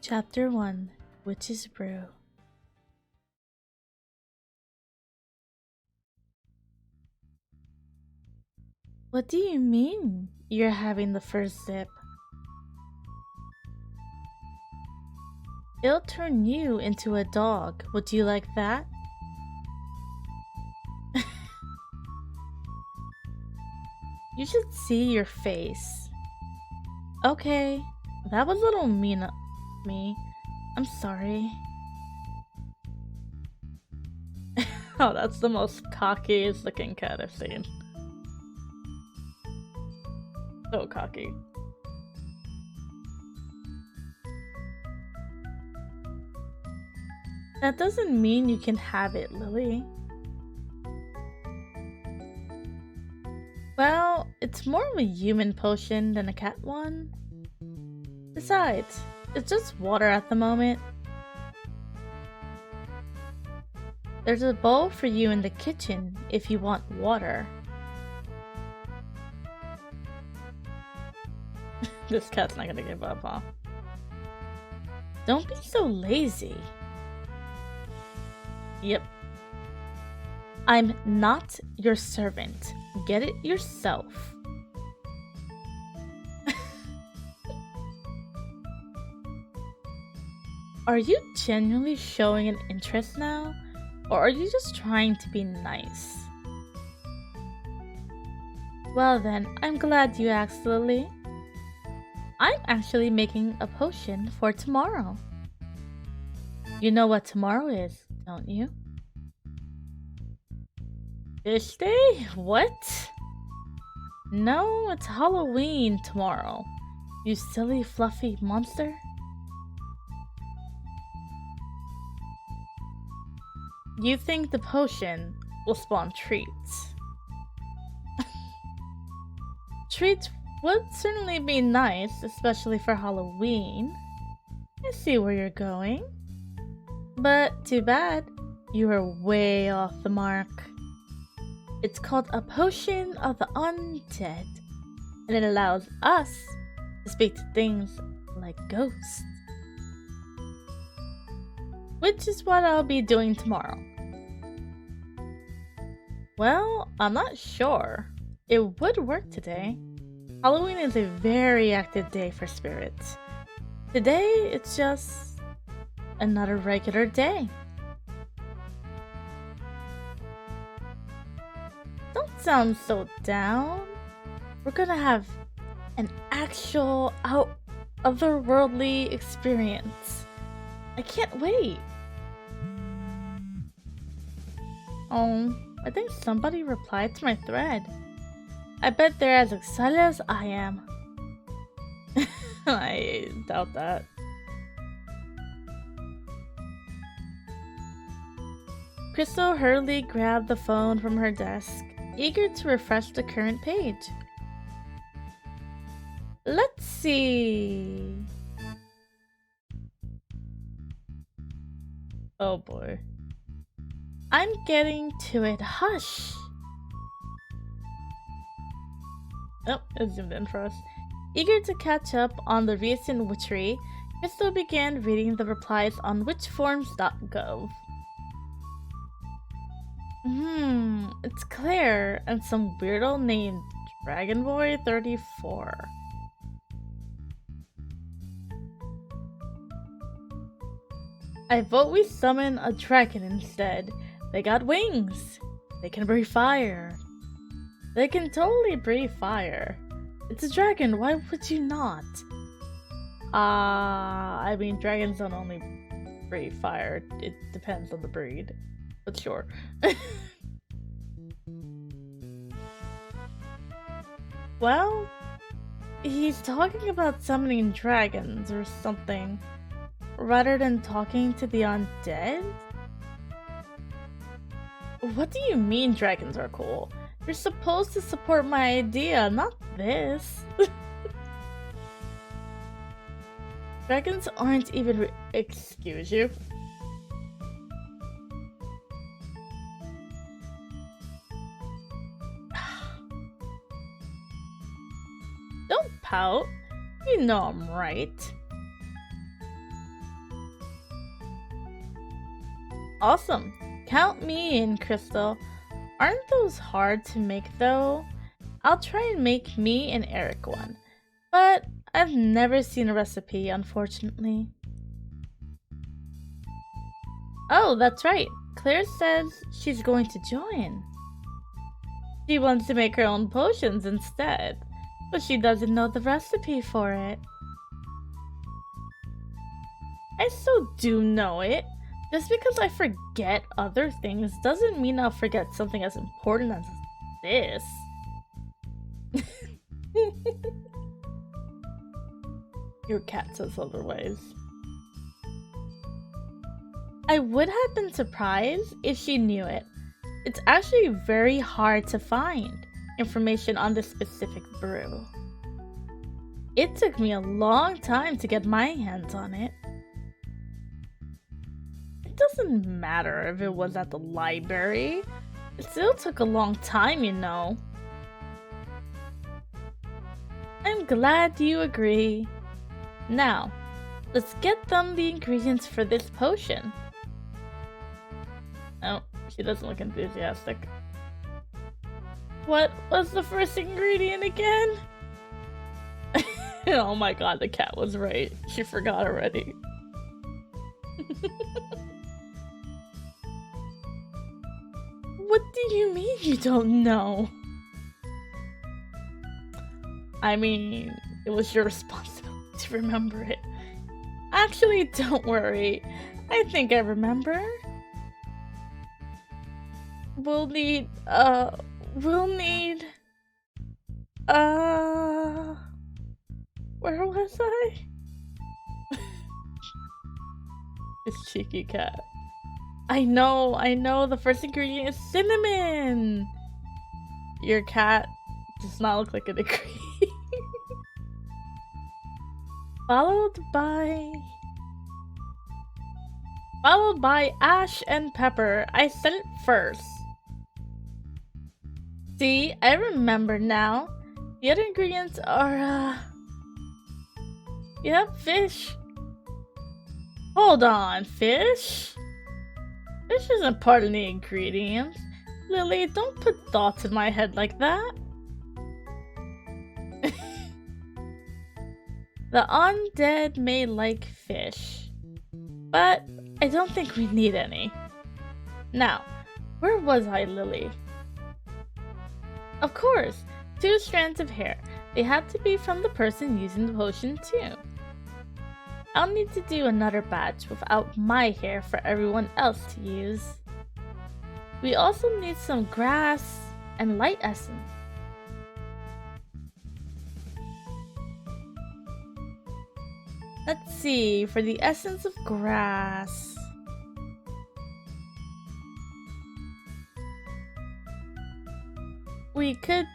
Chapter 1 Witch's Brew. What do you mean you're having the first sip? It'll turn you into a dog. Would you like that? You should see your face. Okay, that was a little mean of me. I'm sorry. Oh, that's the most cockiest looking cat I've seen. So cocky. That doesn't mean you can have it, Lily. Well, it's more of a human potion than a cat one. Besides, it's just water at the moment. There's a bowl for you in the kitchen if you want water. This cat's not gonna give up, huh? Don't be so lazy. Yep. I'm not your servant. Get it yourself. Are you genuinely showing an interest now? Or are you just trying to be nice? Well then, I'm glad you asked, Lily. I'm actually making a potion for tomorrow. You know what tomorrow is, don't you? Fish Day? What? No, it's Halloween tomorrow. You silly fluffy monster. You think the potion will spawn treats. Treats would certainly be nice, especially for Halloween. I see where you're going. But too bad, you are way off the mark. It's called a potion of the undead, and it allows us to speak to things like ghosts. Which is what I'll be doing tomorrow. Well, I'm not sure. It would work today. Halloween is a very active day for spirits. Today, it's just another regular day. Don't sound so down. We're gonna have an actual otherworldly experience. I can't wait. Oh, I think somebody replied to my thread. I bet they're as excited as I am. I doubt that. Crystal hurriedly grabbed the phone from her desk, eager to refresh the current page. Let's see. Oh boy. I'm getting to it. Hush! Oh, it zoomed in for us. Eager to catch up on the recent witchery, Crystal began reading the replies on witchforms.gov. It's Claire and some weirdo named DragonBoy34. I vote we summon a dragon instead. They got wings. They can breathe fire. They can totally breathe fire. It's a dragon, why would you not? I mean, dragons don't only breathe fire. It depends on the breed. But sure. Well, he's talking about summoning dragons or something, rather than talking to the undead? What do you mean dragons are cool? You're supposed to support my idea, not this. Dragons aren't even excuse you. Don't pout. You know I'm right. Awesome. Count me in, Crystal. Aren't those hard to make though? I'll try and make me and Eric one. But I've never seen a recipe, unfortunately. Oh, that's right. Claire says she's going to join. She wants to make her own potions instead, but she doesn't know the recipe for it. I still do know it. Just because I forget other things doesn't mean I'll forget something as important as this. Your cat says otherwise. I would have been surprised if she knew it. It's actually very hard to find information on this specific brew. It took me a long time to get my hands on it. It doesn't matter if it was at the library. It still took a long time, you know. I'm glad you agree. Now, let's get them the ingredients for this potion. Oh, she doesn't look enthusiastic. What was the first ingredient again? Oh my god, the cat was right. She forgot already. What do you mean you don't know? I mean, it was your responsibility to remember it. Actually, don't worry. I think I remember. We'll need, where was I? This cheeky cat. I know, the first ingredient is cinnamon! Your cat does not look like it agrees. Followed by ash and pepper. I said it first. See, I remember now. The other ingredients are, yep, fish. Hold on, fish? Fish isn't part of the ingredients. Lily, don't put thoughts in my head like that. The undead may like fish, but I don't think we need any. Now, where was I, Lily? Of course, 2 strands of hair. They have to be from the person using the potion too. I'll need to do another batch without my hair for everyone else to use. We also need some grass and light essence. Let's see, for the essence of grass. We could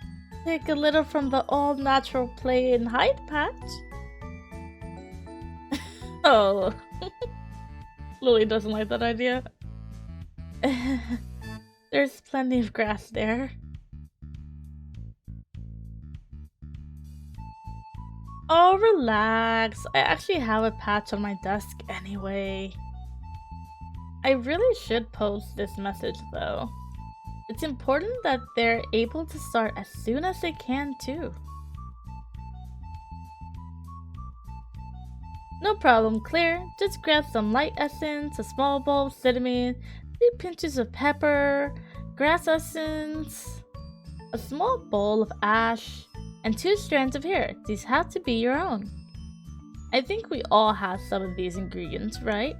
take a little from the all-natural play and hide patch. Oh, Lily doesn't like that idea. There's plenty of grass there. Oh, relax. I actually have a patch on my desk anyway. I really should post this message though. It's important that they're able to start as soon as they can too. No problem, Claire. Just grab some light essence, a small bowl of cinnamon, 3 pinches of pepper, grass essence, a small bowl of ash, and 2 strands of hair. These have to be your own. I think we all have some of these ingredients, right?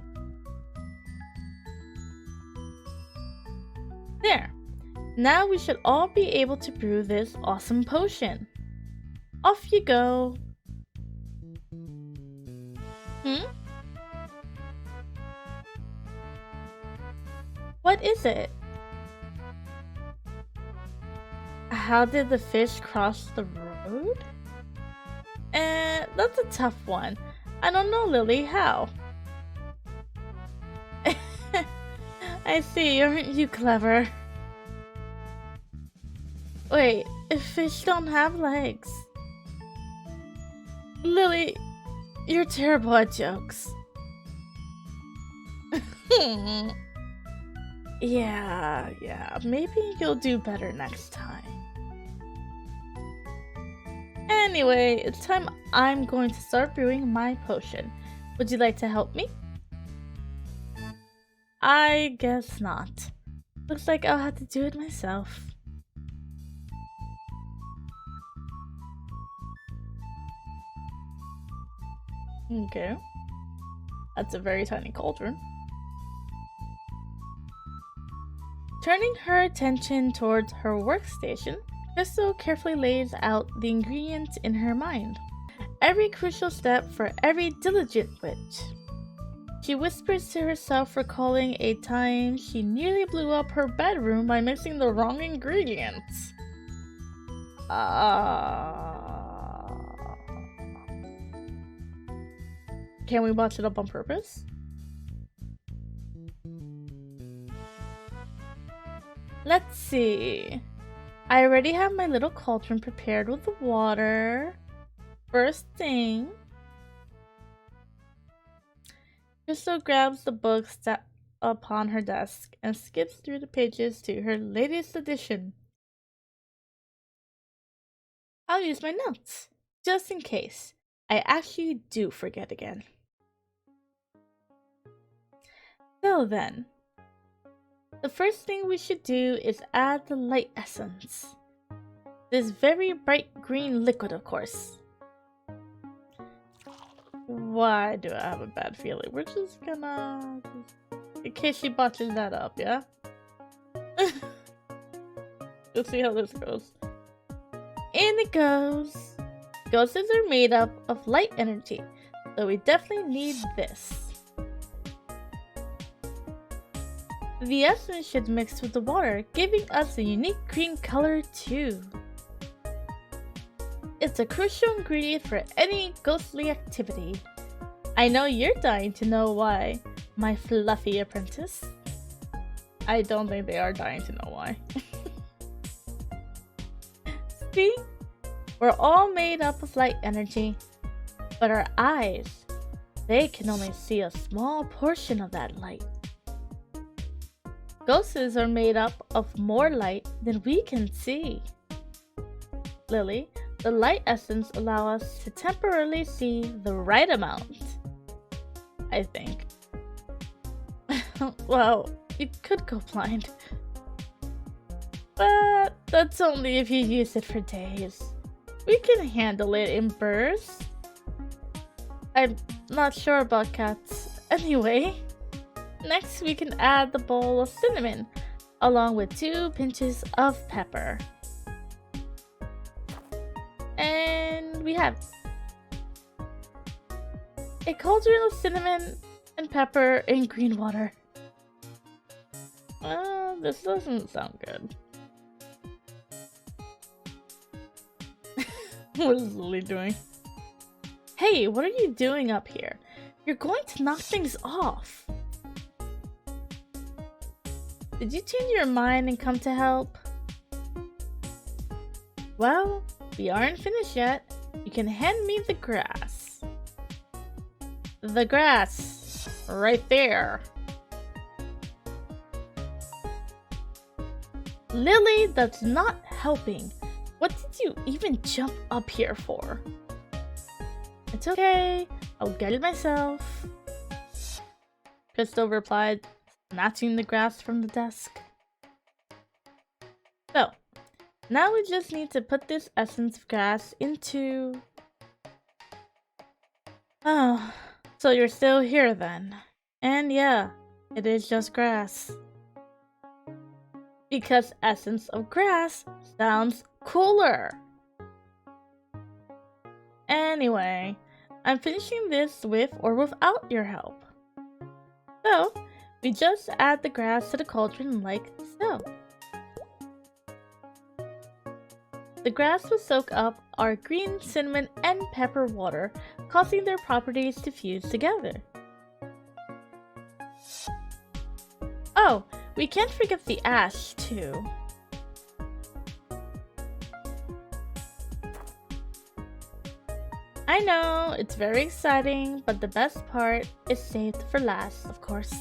There. Now we should all be able to brew this awesome potion. Off you go. What is it? How did the fish cross the road? That's a tough one. I don't know, Lily. How? I see, aren't you clever? Wait, if fish don't have legs. Lily, you're terrible at jokes. Yeah, maybe you'll do better next time. Anyway, it's time I'm going to start brewing my potion. Would you like to help me? I guess not. Looks like I'll have to do it myself. Okay. That's a very tiny cauldron. Turning her attention towards her workstation, Crystal carefully lays out the ingredients in her mind. Every crucial step for every diligent witch. She whispers to herself, recalling a time she nearly blew up her bedroom by mixing the wrong ingredients. Can we botch it up on purpose? Let's see. I already have my little cauldron prepared with the water. First thing, Crystal grabs the books that upon her desk and skips through the pages to her latest edition. I'll use my notes, just in case I actually do forget again. So then, the first thing we should do is add the light essence. This very bright green liquid, of course. Why do I have a bad feeling? We're just gonna... in case she botches that up, yeah? Let's see how this goes. In it goes! Ghosts are made up of light energy, so we definitely need this. The essence should mix with the water, giving us a unique green color too. It's a crucial ingredient for any ghostly activity. I know you're dying to know why, my fluffy apprentice. I don't think they are dying to know why. See? We're all made up of light energy, but our eyes, they can only see a small portion of that light. Ghosts are made up of more light than we can see. Lily, the light essence allows us to temporarily see the right amount. I think. Well, you could go blind. But that's only if you use it for days. We can handle it in bursts. I'm not sure about cats. Anyway, next we can add the bowl of cinnamon, along with 2 pinches of pepper. And we have a cauldron of cinnamon and pepper in green water. This doesn't sound good. What is Lily doing? Hey, what are you doing up here? You're going to knock things off. Did you change your mind and come to help? Well, we aren't finished yet. You can hand me the grass. The grass. Right there. Lily, that's not helping. What did you even jump up here for? It's okay. I'll get it myself. Crystal replied, snatching the grass from the desk. So, now we just need to put this essence of grass into... Oh, so you're still here then. And yeah, it is just grass. Because essence of grass sounds cooler. Anyway, I'm finishing this with or without your help. So, we just add the grass to the cauldron like so. The grass will soak up our green cinnamon and pepper water, causing their properties to fuse together. Oh, we can't forget the ash too. I know, it's very exciting, but the best part is saved for last, of course.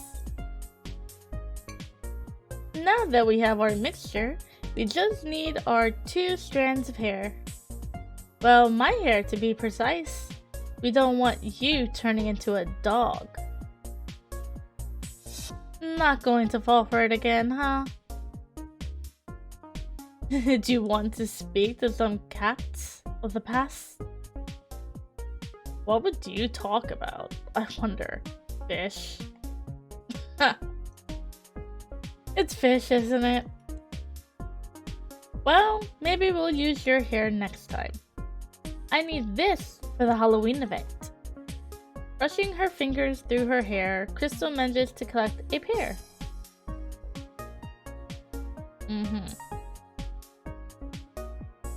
Now that we have our mixture, we just need our 2 strands of hair. Well, my hair to be precise. We don't want you turning into a dog. Not going to fall for it again, huh? Do you want to speak to some cats of the past? What would you talk about? I wonder. Fish? It's fish, isn't it? Well, maybe we'll use your hair next time. I need this for the Halloween event. Brushing her fingers through her hair, Crystal manages to collect a pair.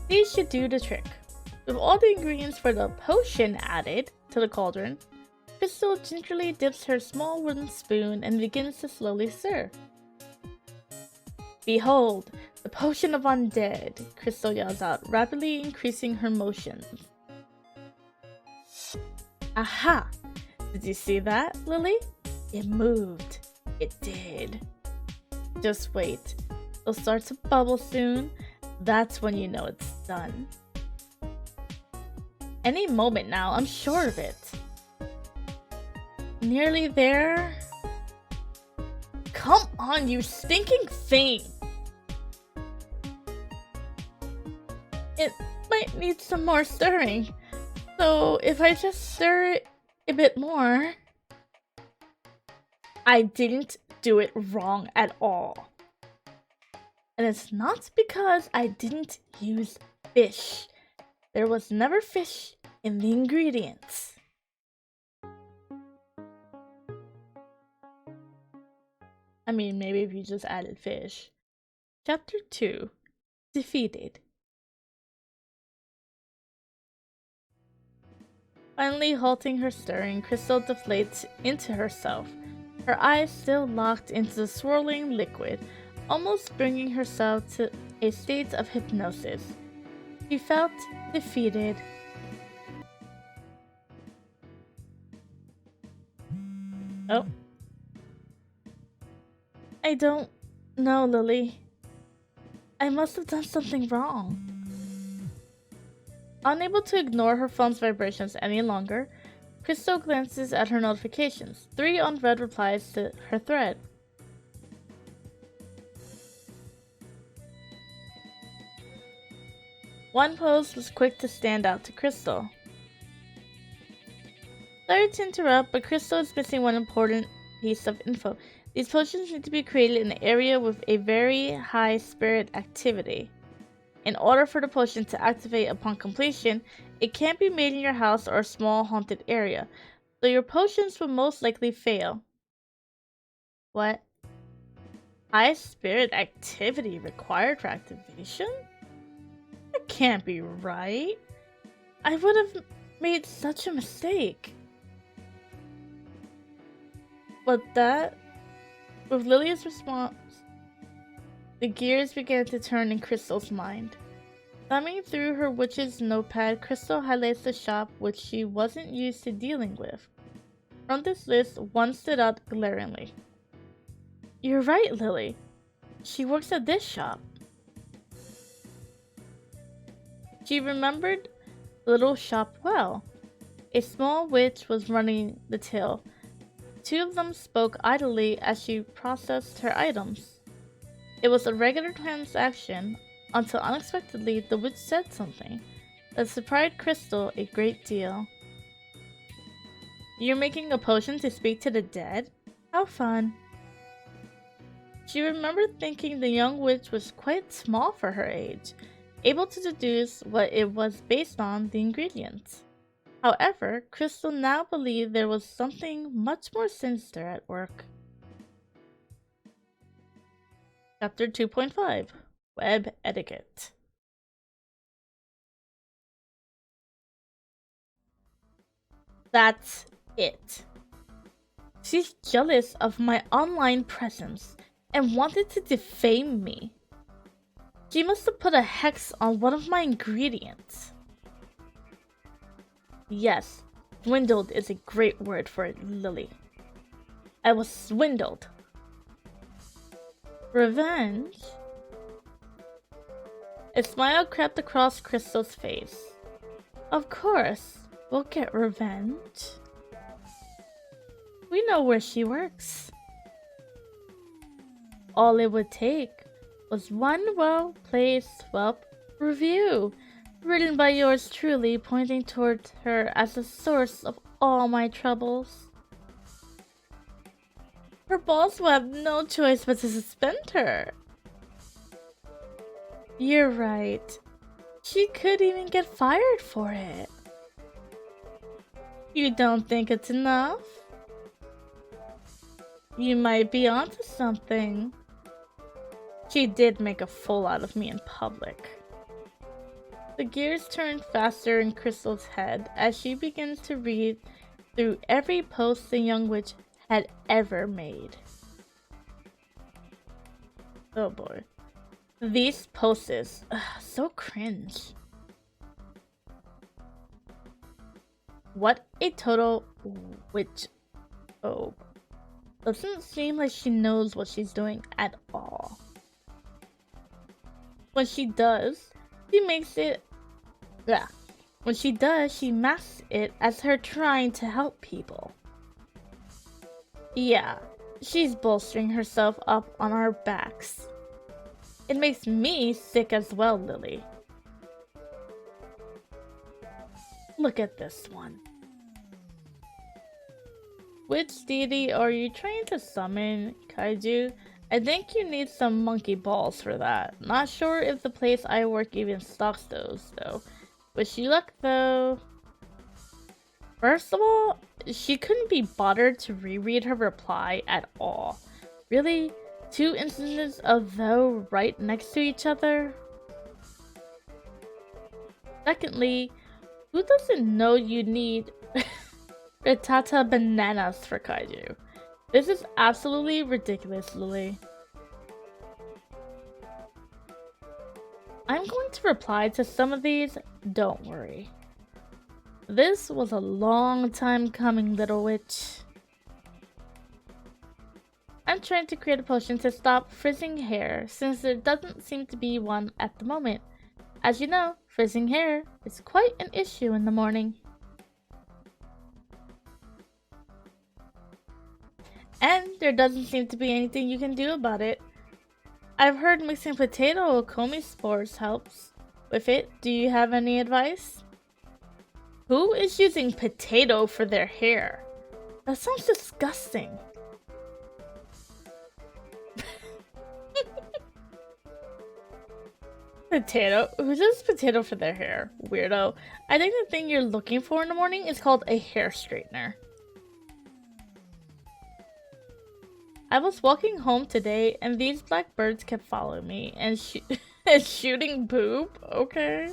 These should do the trick. With all the ingredients for the potion added to the cauldron, Crystal gingerly dips her small wooden spoon and begins to slowly stir. Behold, the potion of Undead, Crystal yells out, rapidly increasing her motions. Aha! Did you see that, Lily? It moved. It did. Just wait. It'll start to bubble soon. That's when you know it's done. Any moment now, I'm sure of it. Nearly there. Come on, you stinking thing! It might need some more stirring. So if I just stir it a bit more... I didn't do it wrong at all. And it's not because I didn't use fish. There was never fish in the ingredients. I mean, maybe if you just added fish. Chapter 2. Defeated. Finally halting her stirring, Crystal deflates into herself, her eyes still locked into the swirling liquid, almost bringing herself to a state of hypnosis. She felt defeated. Oh. I don't know, Lily. I must have done something wrong. Unable to ignore her phone's vibrations any longer, Crystal glances at her notifications. 3 unread replies to her thread. One post was quick to stand out to Crystal. Sorry to interrupt, but Crystal is missing one important piece of info. These potions need to be created in an area with a very high spirit activity. In order for the potion to activate upon completion, it can't be made in your house or a small haunted area, so your potions will most likely fail. What? High spirit activity required for activation? That can't be right. I would have made such a mistake. But with Lily's response, the gears began to turn in Crystal's mind. Thumbing through her witch's notepad, Crystal highlights the shop which she wasn't used to dealing with. From this list, one stood out glaringly. You're right, Lily. She works at this shop. She remembered the little shop well. A small witch was running the till. 2 of them spoke idly as she processed her items. It was a regular transaction until unexpectedly the witch said something that surprised Crystal a great deal. You're making a potion to speak to the dead? How fun. She remembered thinking the young witch was quite small for her age, able to deduce what it was based on the ingredients. However, Crystal now believed there was something much more sinister at work. Chapter 2.5 Web Etiquette. That's it. She's jealous of my online presence and wanted to defame me. She must have put a hex on one of my ingredients. Yes, swindled is a great word for it, Lily. I was swindled. Revenge? A smile crept across Crystal's face. Of course, we'll get revenge. We know where she works. All it would take was one well-placed Web review, written by yours truly, pointing towards her as the source of all my troubles. Her boss will have no choice but to suspend her. You're right. She could even get fired for it. You don't think it's enough? You might be onto something. She did make a fool out of me in public. The gears turn faster in Crystal's head as she begins to read through every post the young witch had ever made. Oh boy. These posts, so cringe. What a total witch. Oh. Doesn't seem like she knows what she's doing at all. When she does, she makes it... Yeah. When she does, she masks it as her trying to help people. Yeah, she's bolstering herself up on our backs. It makes me sick as well, Lily. Look at this one. Which deity are you trying to summon, Kaiju? I think you need some monkey balls for that. Not sure if the place I work even stocks those, though. Wish you luck, though. First of all, she couldn't be bothered to reread her reply at all. Really? 2 instances of though right next to each other? Secondly, who doesn't know you need Ritata bananas for Kaiju? This is absolutely ridiculous, Lily. I'm going to reply to some of these, don't worry. This was a long time coming, little witch. I'm trying to create a potion to stop frizzing hair, since there doesn't seem to be one at the moment. As you know, frizzing hair is quite an issue in the morning. And there doesn't seem to be anything you can do about it. I've heard mixing potato okami spores helps with it. Do you have any advice? Who is using potato for their hair? That sounds disgusting. Potato? Who uses potato for their hair? Weirdo. I think the thing you're looking for in the morning is called a hair straightener. I was walking home today and these black birds kept following me and, and shooting poop. Okay.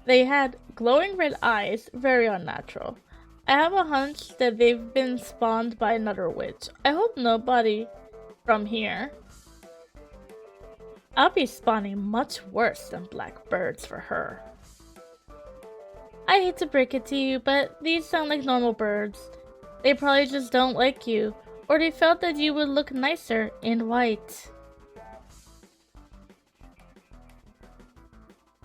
They had glowing red eyes, very unnatural. I have a hunch that they've been spawned by another witch. I hope nobody from here. I'll be spawning much worse than black birds for her. I hate to break it to you, but these sound like normal birds. They probably just don't like you, or they felt that you would look nicer in white.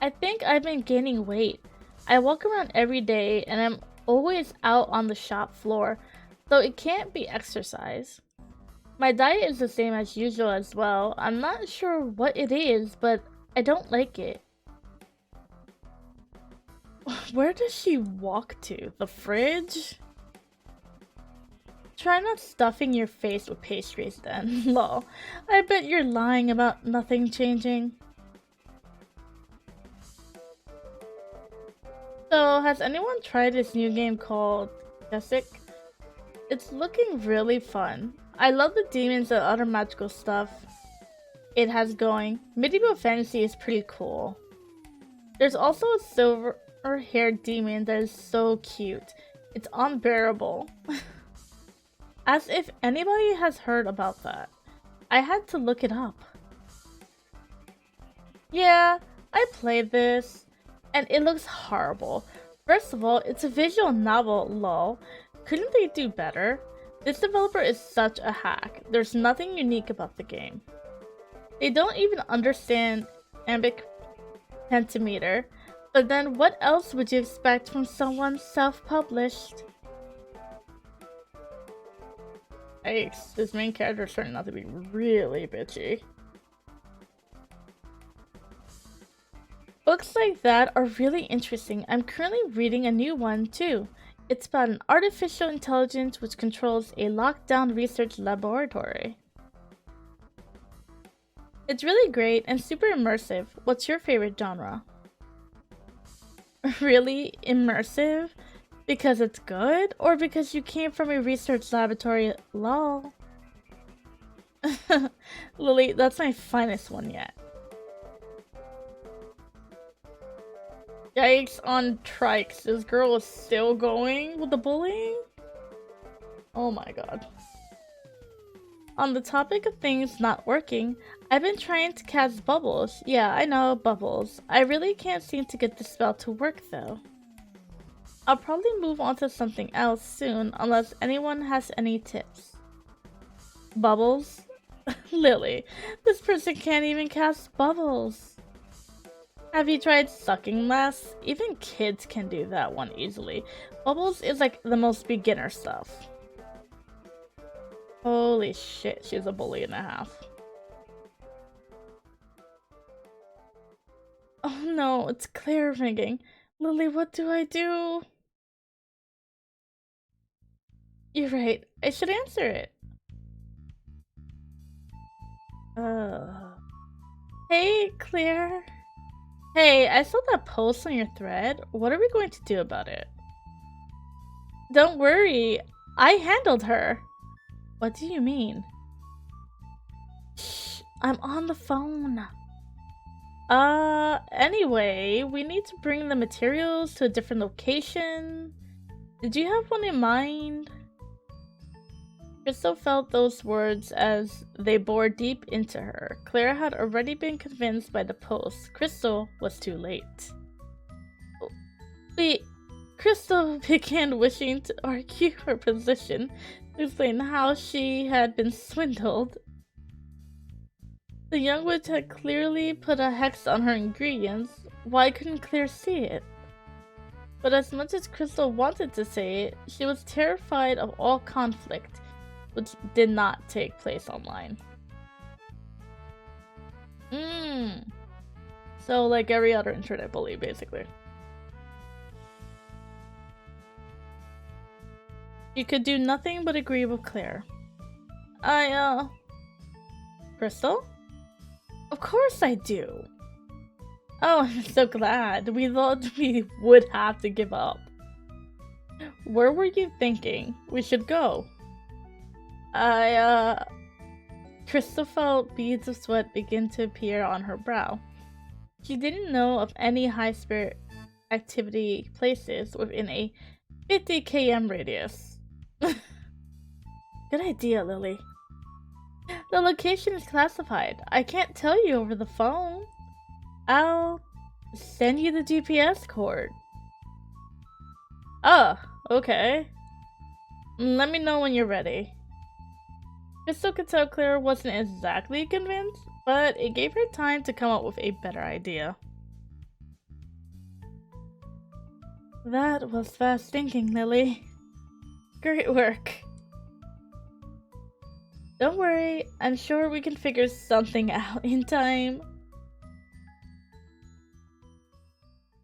I think I've been gaining weight. I walk around every day and I'm always out on the shop floor, so it can't be exercise. My diet is the same as usual as well. I'm not sure what it is, but I don't like it. Where does she walk to? The fridge? Try not stuffing your face with pastries then. Lol. I bet you're lying about nothing changing. So, has anyone tried this new game called Jessic? It's looking really fun. I love the demons and other magical stuff it has going. Medieval fantasy is pretty cool. There's also a silver-haired demon that is so cute. It's unbearable. As if anybody has heard about that. I had to look it up. Yeah, I played this, and it looks horrible. First of all, it's a visual novel, lol. Couldn't they do better? This developer is such a hack. There's nothing unique about the game. They don't even understand iambic pentameter, but then what else would you expect from someone self-published? Yikes, this main character is turning out to be really bitchy. Books like that are really interesting. I'm currently reading a new one too. It's about an artificial intelligence which controls a locked-down research laboratory. It's really great and super immersive. What's your favorite genre? Really immersive? Because it's good? Or because you came from a research laboratory? Lol. Lily, that's my finest one yet. Yikes on trikes. This girl is still going with the bullying? Oh my god. On the topic of things not working, I've been trying to cast bubbles. Yeah, I know, bubbles. I really can't seem to get the spell to work though. I'll probably move on to something else soon unless anyone has any tips. Bubbles? Lily, this person can't even cast bubbles. Have you tried sucking less? Even kids can do that one easily. Bubbles is like the most beginner stuff. Holy shit, she's a bully and a half. Oh no, it's Claire ringing. Lily, what do I do? You're right, I should answer it. Hey, Claire. Hey, I saw that post on your thread. What are we going to do about it? Don't worry, I handled her. What do you mean? Shh, I'm on the phone. Anyway, we need to bring the materials to a different location. Did you have one in mind? Crystal felt those words as they bore deep into her. Claire had already been convinced by the post. Crystal was too late. Wait, Crystal began wishing to argue her position, to explain how she had been swindled. The young witch had clearly put a hex on her ingredients. Why couldn't Claire see it? But as much as Crystal wanted to say it, she was terrified of all conflict, which did not take place online. So like every other internet bully, basically. You could do nothing but agree with Claire. Crystal? Of course I do. Oh, I'm so glad. We thought we would have to give up. Where were you thinking we should go? Crystal felt beads of sweat begin to appear on her brow. She didn't know of any high-spirit activity places within a 50 km radius. Good idea, Lily. The location is classified. I can't tell you over the phone. I'll send you the GPS cord. Oh, okay. Let me know when you're ready. Crystal could tell Claire wasn't exactly convinced, but it gave her time to come up with a better idea. That was fast thinking, Lily. Great work. Don't worry, I'm sure we can figure something out in time.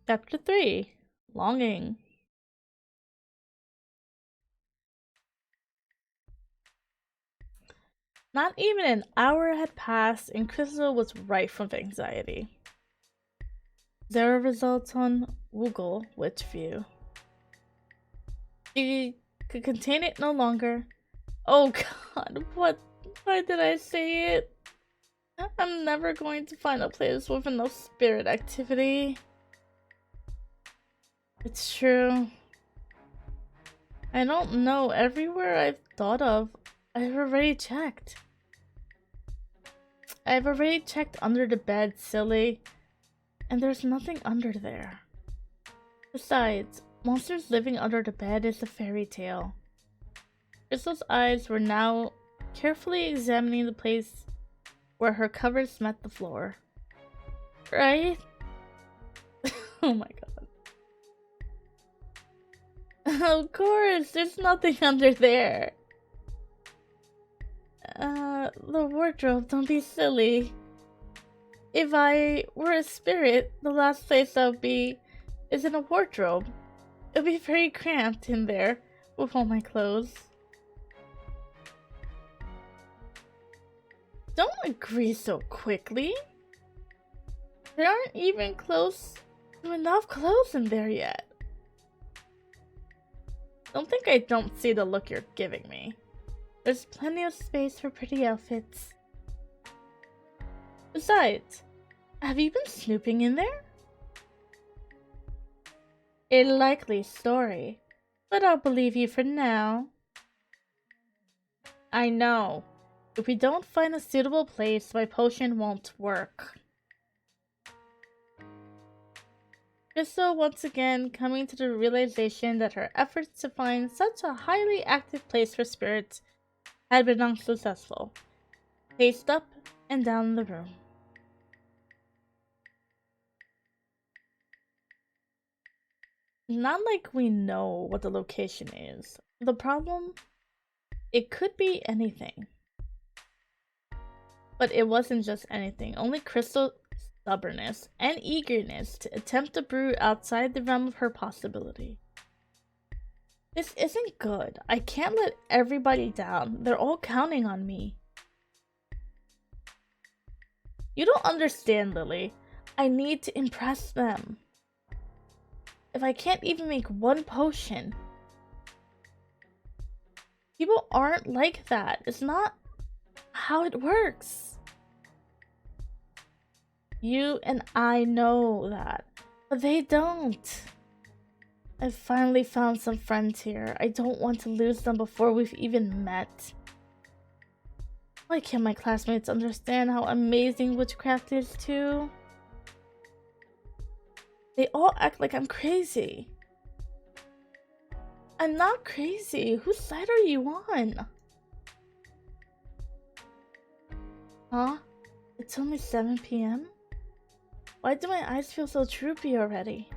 Chapter 3. Longing. Not even an hour had passed and Crystal was rife with anxiety. 0 results on Google Witch View. She could contain it no longer. Oh god, what? Why did I say it? I'm never going to find a place with enough spirit activity. It's true. I don't know. Everywhere I've thought of, I've already checked. I've already checked under the bed, silly. And there's nothing under there. Besides, monsters living under the bed is a fairy tale. Crystal's eyes were now carefully examining the place where her covers met the floor. Right? Oh my god. Of course, there's nothing under there. The wardrobe, don't be silly. If I were a spirit, the last place I would be is in a wardrobe. It would be very cramped in there with all my clothes. Don't agree so quickly. There aren't even close to enough clothes in there yet. Don't think I don't see the look you're giving me. There's plenty of space for pretty outfits. Besides, have you been snooping in there? A likely story, but I'll believe you for now. I know. If we don't find a suitable place, my potion won't work. Crystal once again coming to the realization that her efforts to find such a highly active place for spirits had been unsuccessful, paced up and down the room. Not like we know what the location is. The problem? It could be anything. But it wasn't just anything. Only Crystal's stubbornness and eagerness to attempt to brew outside the realm of her possibility. This isn't good. I can't let everybody down. They're all counting on me. You don't understand, Lily. I need to impress them. If I can't even make one potion. People aren't like that. It's not how it works. You and I know that, but they don't. I've finally found some friends here. I don't want to lose them before we've even met. Why can't my classmates understand how amazing witchcraft is too? They all act like I'm crazy. I'm not crazy. Whose side are you on? Huh? It's only 7 p.m.? Why do my eyes feel so droopy already?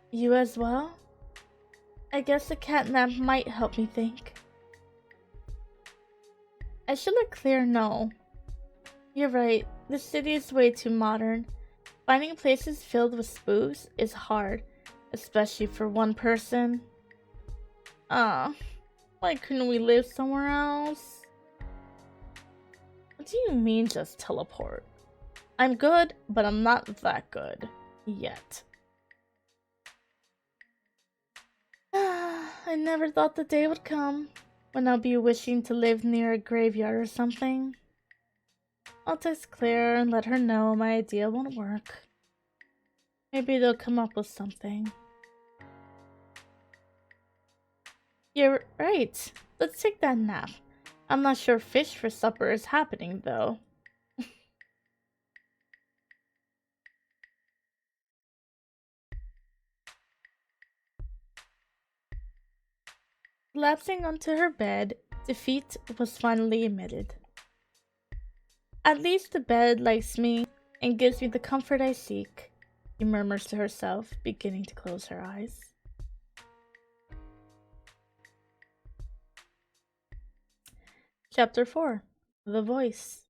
You as well? I guess a catnap might help me think. I should let Claire know. You're right. The city is way too modern. Finding places filled with spooks is hard, especially for one person. Why couldn't we live somewhere else? What do you mean just teleport? I'm good, but I'm not that good. Yet. I never thought the day would come when I'll be wishing to live near a graveyard or something. I'll text Claire and let her know my idea won't work. Maybe they'll come up with something. You're right. Let's take that nap. I'm not sure fish for supper is happening, though. Collapsing onto her bed, defeat was finally admitted. At least the bed likes me and gives me the comfort I seek, she murmurs to herself, beginning to close her eyes. Chapter 4. The Voice.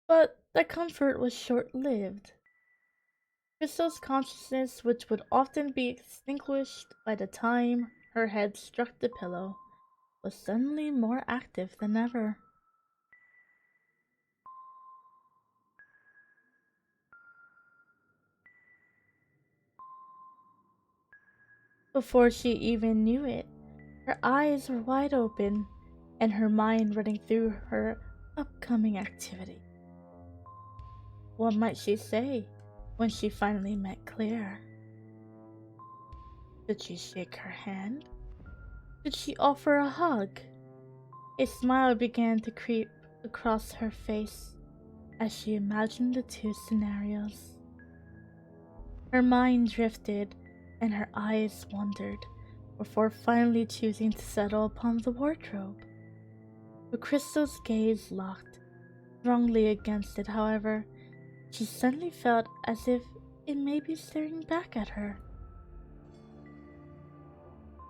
But that comfort was short-lived. Crystal's consciousness, which would often be extinguished by the time her head struck the pillow, was suddenly more active than ever. Before she even knew it, her eyes were wide open and her mind running through her upcoming activity. What might she say when she finally met Claire? Did she shake her hand? Did she offer a hug? A smile began to creep across her face as she imagined the two scenarios. Her mind drifted and her eyes wandered, before finally choosing to settle upon the wardrobe. But Crystal's gaze locked strongly against it, however, she suddenly felt as if it may be staring back at her.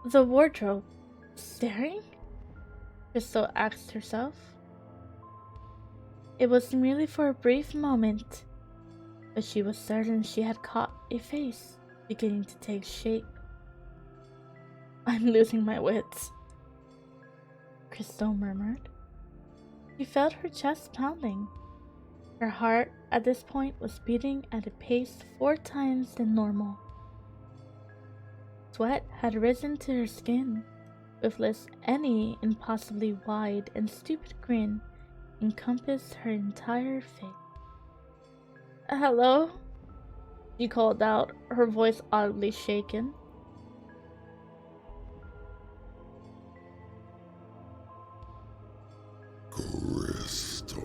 The wardrobe staring? Crystal asked herself. It was merely for a brief moment, but she was certain she had caught a face beginning to take shape. I'm losing my wits, Crystal murmured. She felt her chest pounding. Her heart at this point was beating at a pace 4 times than normal. Sweat had risen to her skin, with less any impossibly wide and stupid grin encompassed her entire face. Hello? She called out, her voice oddly shaken. Crystal.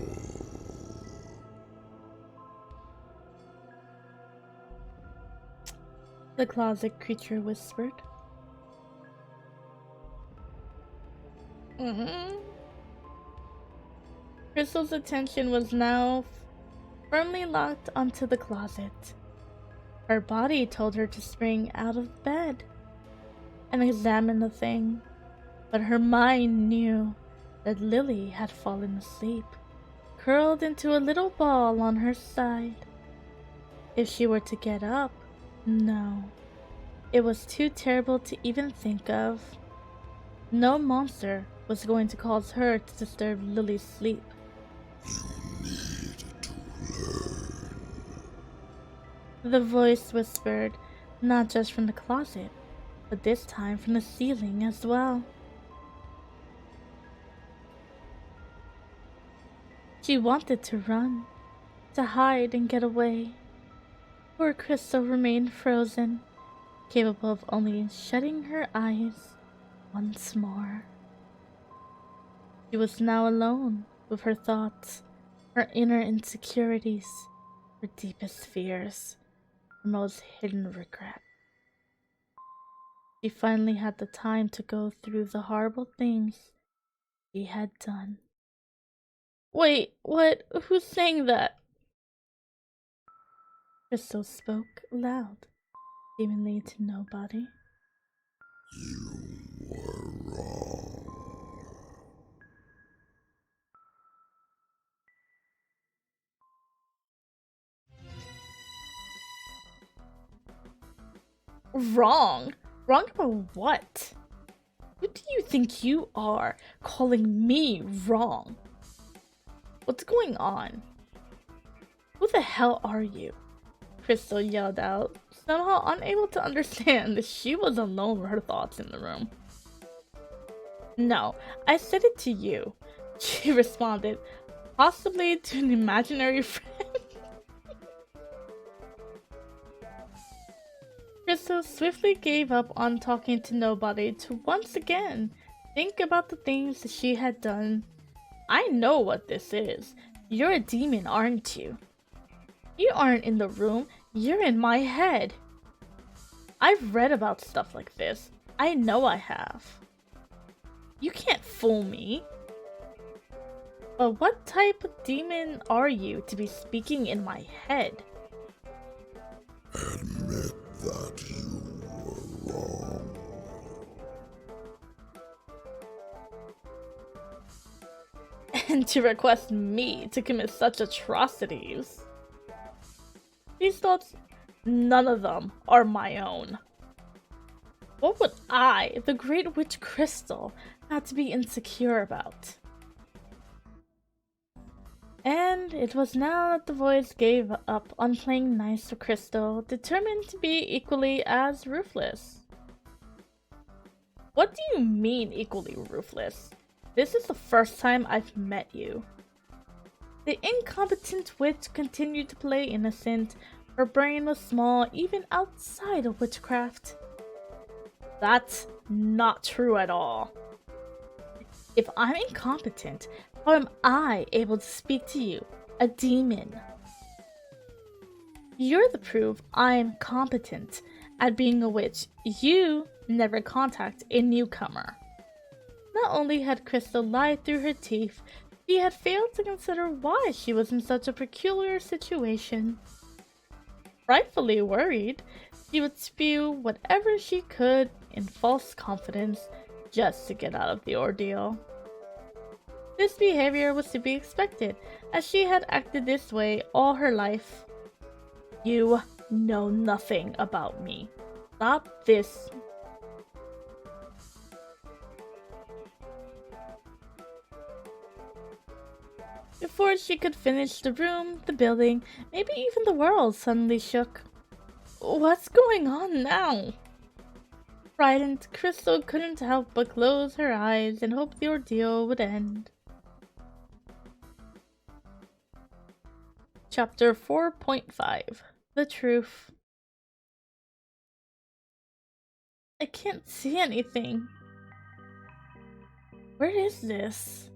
The closet creature whispered. Crystal's attention was now firmly locked onto the closet. Her body told her to spring out of bed and examine the thing, but her mind knew that Lily had fallen asleep, curled into a little ball on her side. If she were to get up, no. It was too terrible to even think of. No monster was going to cause her to disturb Lily's sleep. You need to learn. The voice whispered, not just from the closet, but this time from the ceiling as well. She wanted to run, to hide and get away. Poor Crystal remained frozen, capable of only shutting her eyes once more. She was now alone with her thoughts, her inner insecurities, her deepest fears, her most hidden regret. She finally had the time to go through the horrible things she had done. Wait, what? Who's saying that? Crystal spoke loud, seemingly to nobody. You were wrong. Wrong? Wrong about what? Who do you think you are, calling me wrong? What's going on? Who the hell are you? Crystal yelled out, somehow unable to understand that she was alone with her thoughts in the room. No, I said it to you, she responded, possibly to an imaginary friend. Crystal swiftly gave up on talking to nobody to once again think about the things that she had done. I know what this is. You're a demon, aren't you? You aren't in the room, you're in my head. I've read about stuff like this. I know I have. You can't fool me. But what type of demon are you to be speaking in my head? Admit that you were wrong. And to request me to commit such atrocities. These thoughts, none of them are my own. What would I, the great witch Crystal, have to be insecure about? And it was now that the voice gave up on playing nice to Crystal, determined to be equally as ruthless. What do you mean equally ruthless? This is the first time I've met you. The incompetent witch continued to play innocent. Her brain was small even outside of witchcraft. That's not true at all. If I'm incompetent, how am I able to speak to you, a demon? You're the proof I'm competent at being a witch. You never contact a newcomer. Not only had Crystal lied through her teeth, she had failed to consider why she was in such a peculiar situation. Rightfully worried, she would spew whatever she could in false confidence just to get out of the ordeal. This behavior was to be expected, as she had acted this way all her life. You know nothing about me. Stop this. Before she could finish, the room, the building, maybe even the world suddenly shook. What's going on now? Frightened, Crystal couldn't help but close her eyes and hope the ordeal would end. Chapter 4.5 The Truth. I can't see anything. Where is this?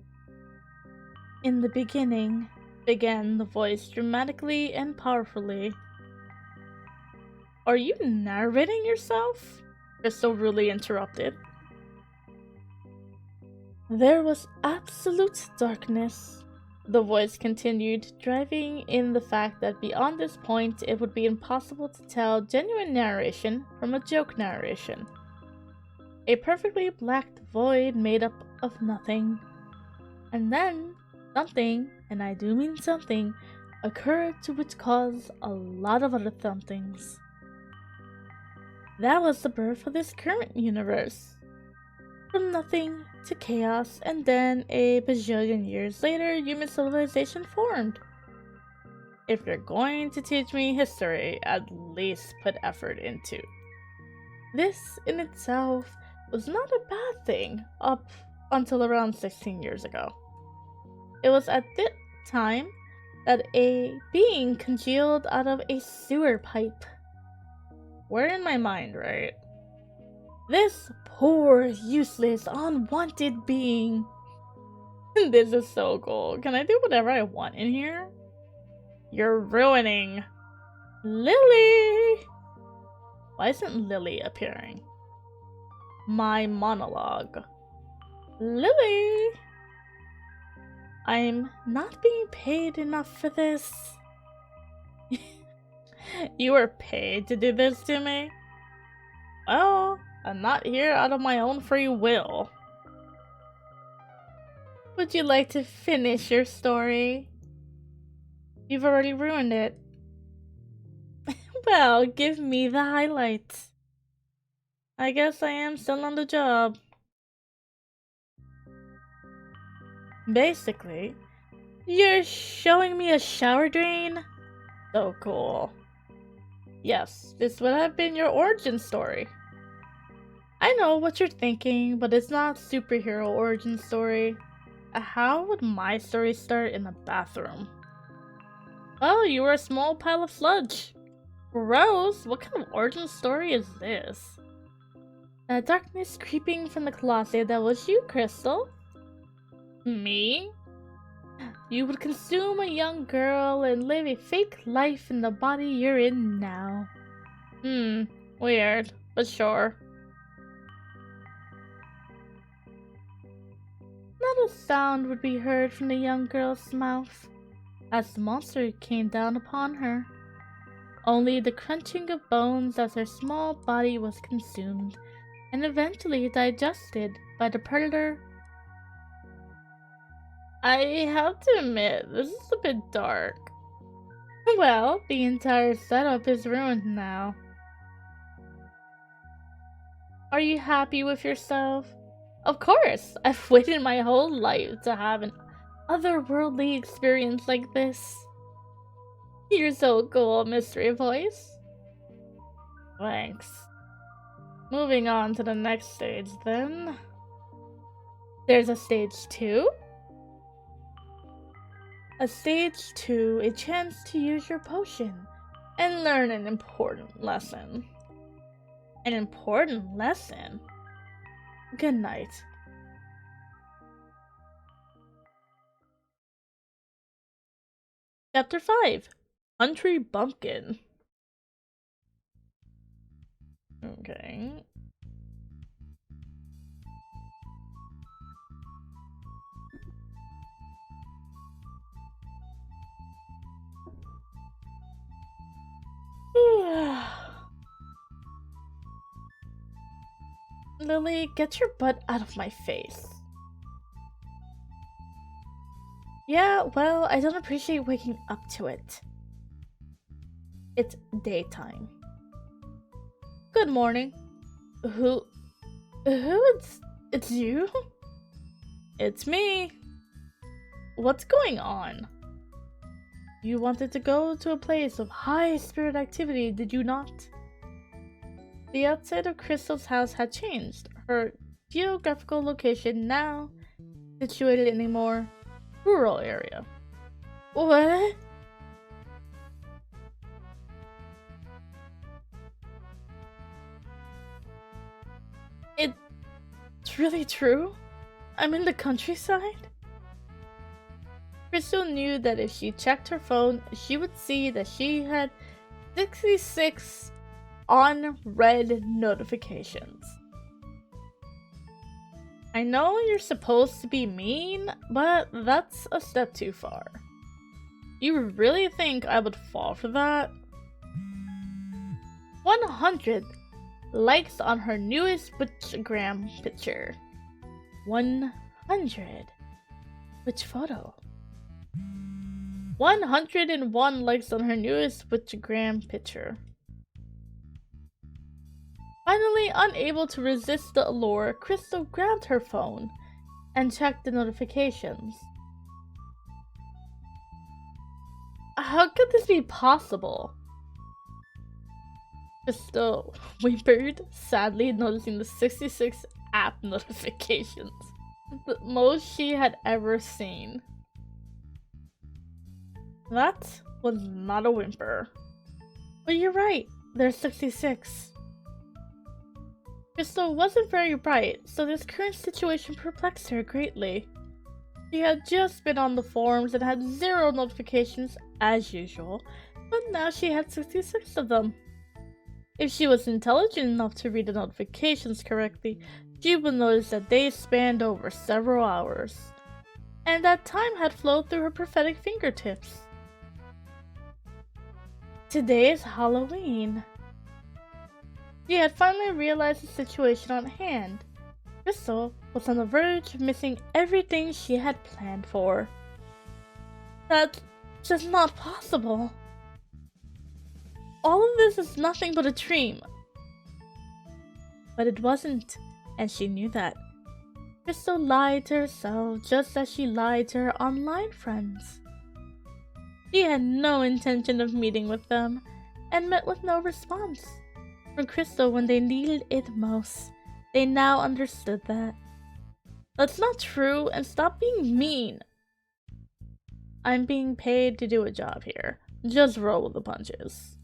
In the beginning, began the voice dramatically and powerfully. Are you narrating yourself? Crystal rudely interrupted. There was absolute darkness. The voice continued, driving in the fact that beyond this point it would be impossible to tell genuine narration from a joke narration. A perfectly black void made up of nothing. And then something, and I do mean something, occurred to which caused a lot of other somethings. That was the birth of this current universe. From nothing to chaos, and then a bajillion years later, human civilization formed. If you're going to teach me history, at least put effort into. This in itself was not a bad thing up until around 16 years ago. It was at that time that a being congealed out of a sewer pipe. We're in my mind, right? This poor, useless, unwanted being. This is so cool. Can I do whatever I want in here? You're ruining Lily! Why isn't Lily appearing? My monologue. Lily! I'm not being paid enough for this. You were paid to do this to me? Well, I'm not here out of my own free will. Would you like to finish your story? You've already ruined it. Well, give me the highlights. I guess I am still on the job. Basically, you're showing me a shower drain? So cool. Yes, this would have been your origin story. I know what you're thinking, but it's not superhero origin story. How would my story start in the bathroom? Well, you were a small pile of sludge. Gross! What kind of origin story is this? The darkness creeping from the closet, that was you, Crystal. Me? You would consume a young girl and live a fake life in the body you're in now. Weird, but sure. Not a sound would be heard from the young girl's mouth as the monster came down upon her. Only the crunching of bones as her small body was consumed and eventually digested by the predator. I have to admit, this is a bit dark. Well, the entire setup is ruined now. Are you happy with yourself? Of course! I've waited my whole life to have an otherworldly experience like this. You're so cool, mystery voice. Thanks. Moving on to the next stage, then. There's a stage 2? A stage 2, a chance to use your potion and learn an important lesson. An important lesson? Good night. Chapter 5 Country Bumpkin. Okay. Lily, get your butt out of my face. Yeah, well, I don't appreciate waking up to it. It's daytime. Good morning. Who it's you? It's me. What's going on? You wanted to go to a place of high spirit activity, did you not? The outside of Crystal's house had changed. Her geographical location now situated in a more rural area. What? It's really true? I'm in the countryside? Crystal knew that if she checked her phone, she would see that she had 66 unread notifications. I know you're supposed to be mean, but that's a step too far. You really think I would fall for that? 100 likes on her newest Instagram picture. 100. Which photo? 101 likes on her newest Instagram picture. Finally, unable to resist the allure, Crystal grabbed her phone and checked the notifications. How could this be possible? Crystal whimpered, sadly noticing the 66 app notifications, the most she had ever seen. That was not a whimper. But you're right, there's 66. Crystal wasn't very bright, so this current situation perplexed her greatly. She had just been on the forums and had 0 notifications as usual, but now she had 66 of them. If she was intelligent enough to read the notifications correctly, she would notice that they spanned over several hours, and that time had flowed through her prophetic fingertips. Today is Halloween. She had finally realized the situation on hand. Crystal was on the verge of missing everything she had planned for. That's just not possible. All of this is nothing but a dream. But it wasn't, and she knew that. Crystal lied to herself just as she lied to her online friends. She had no intention of meeting with them, and met with no response from Crystal when they needed it most. They now understood that. That's not true, and stop being mean. I'm being paid to do a job here. Just roll with the punches.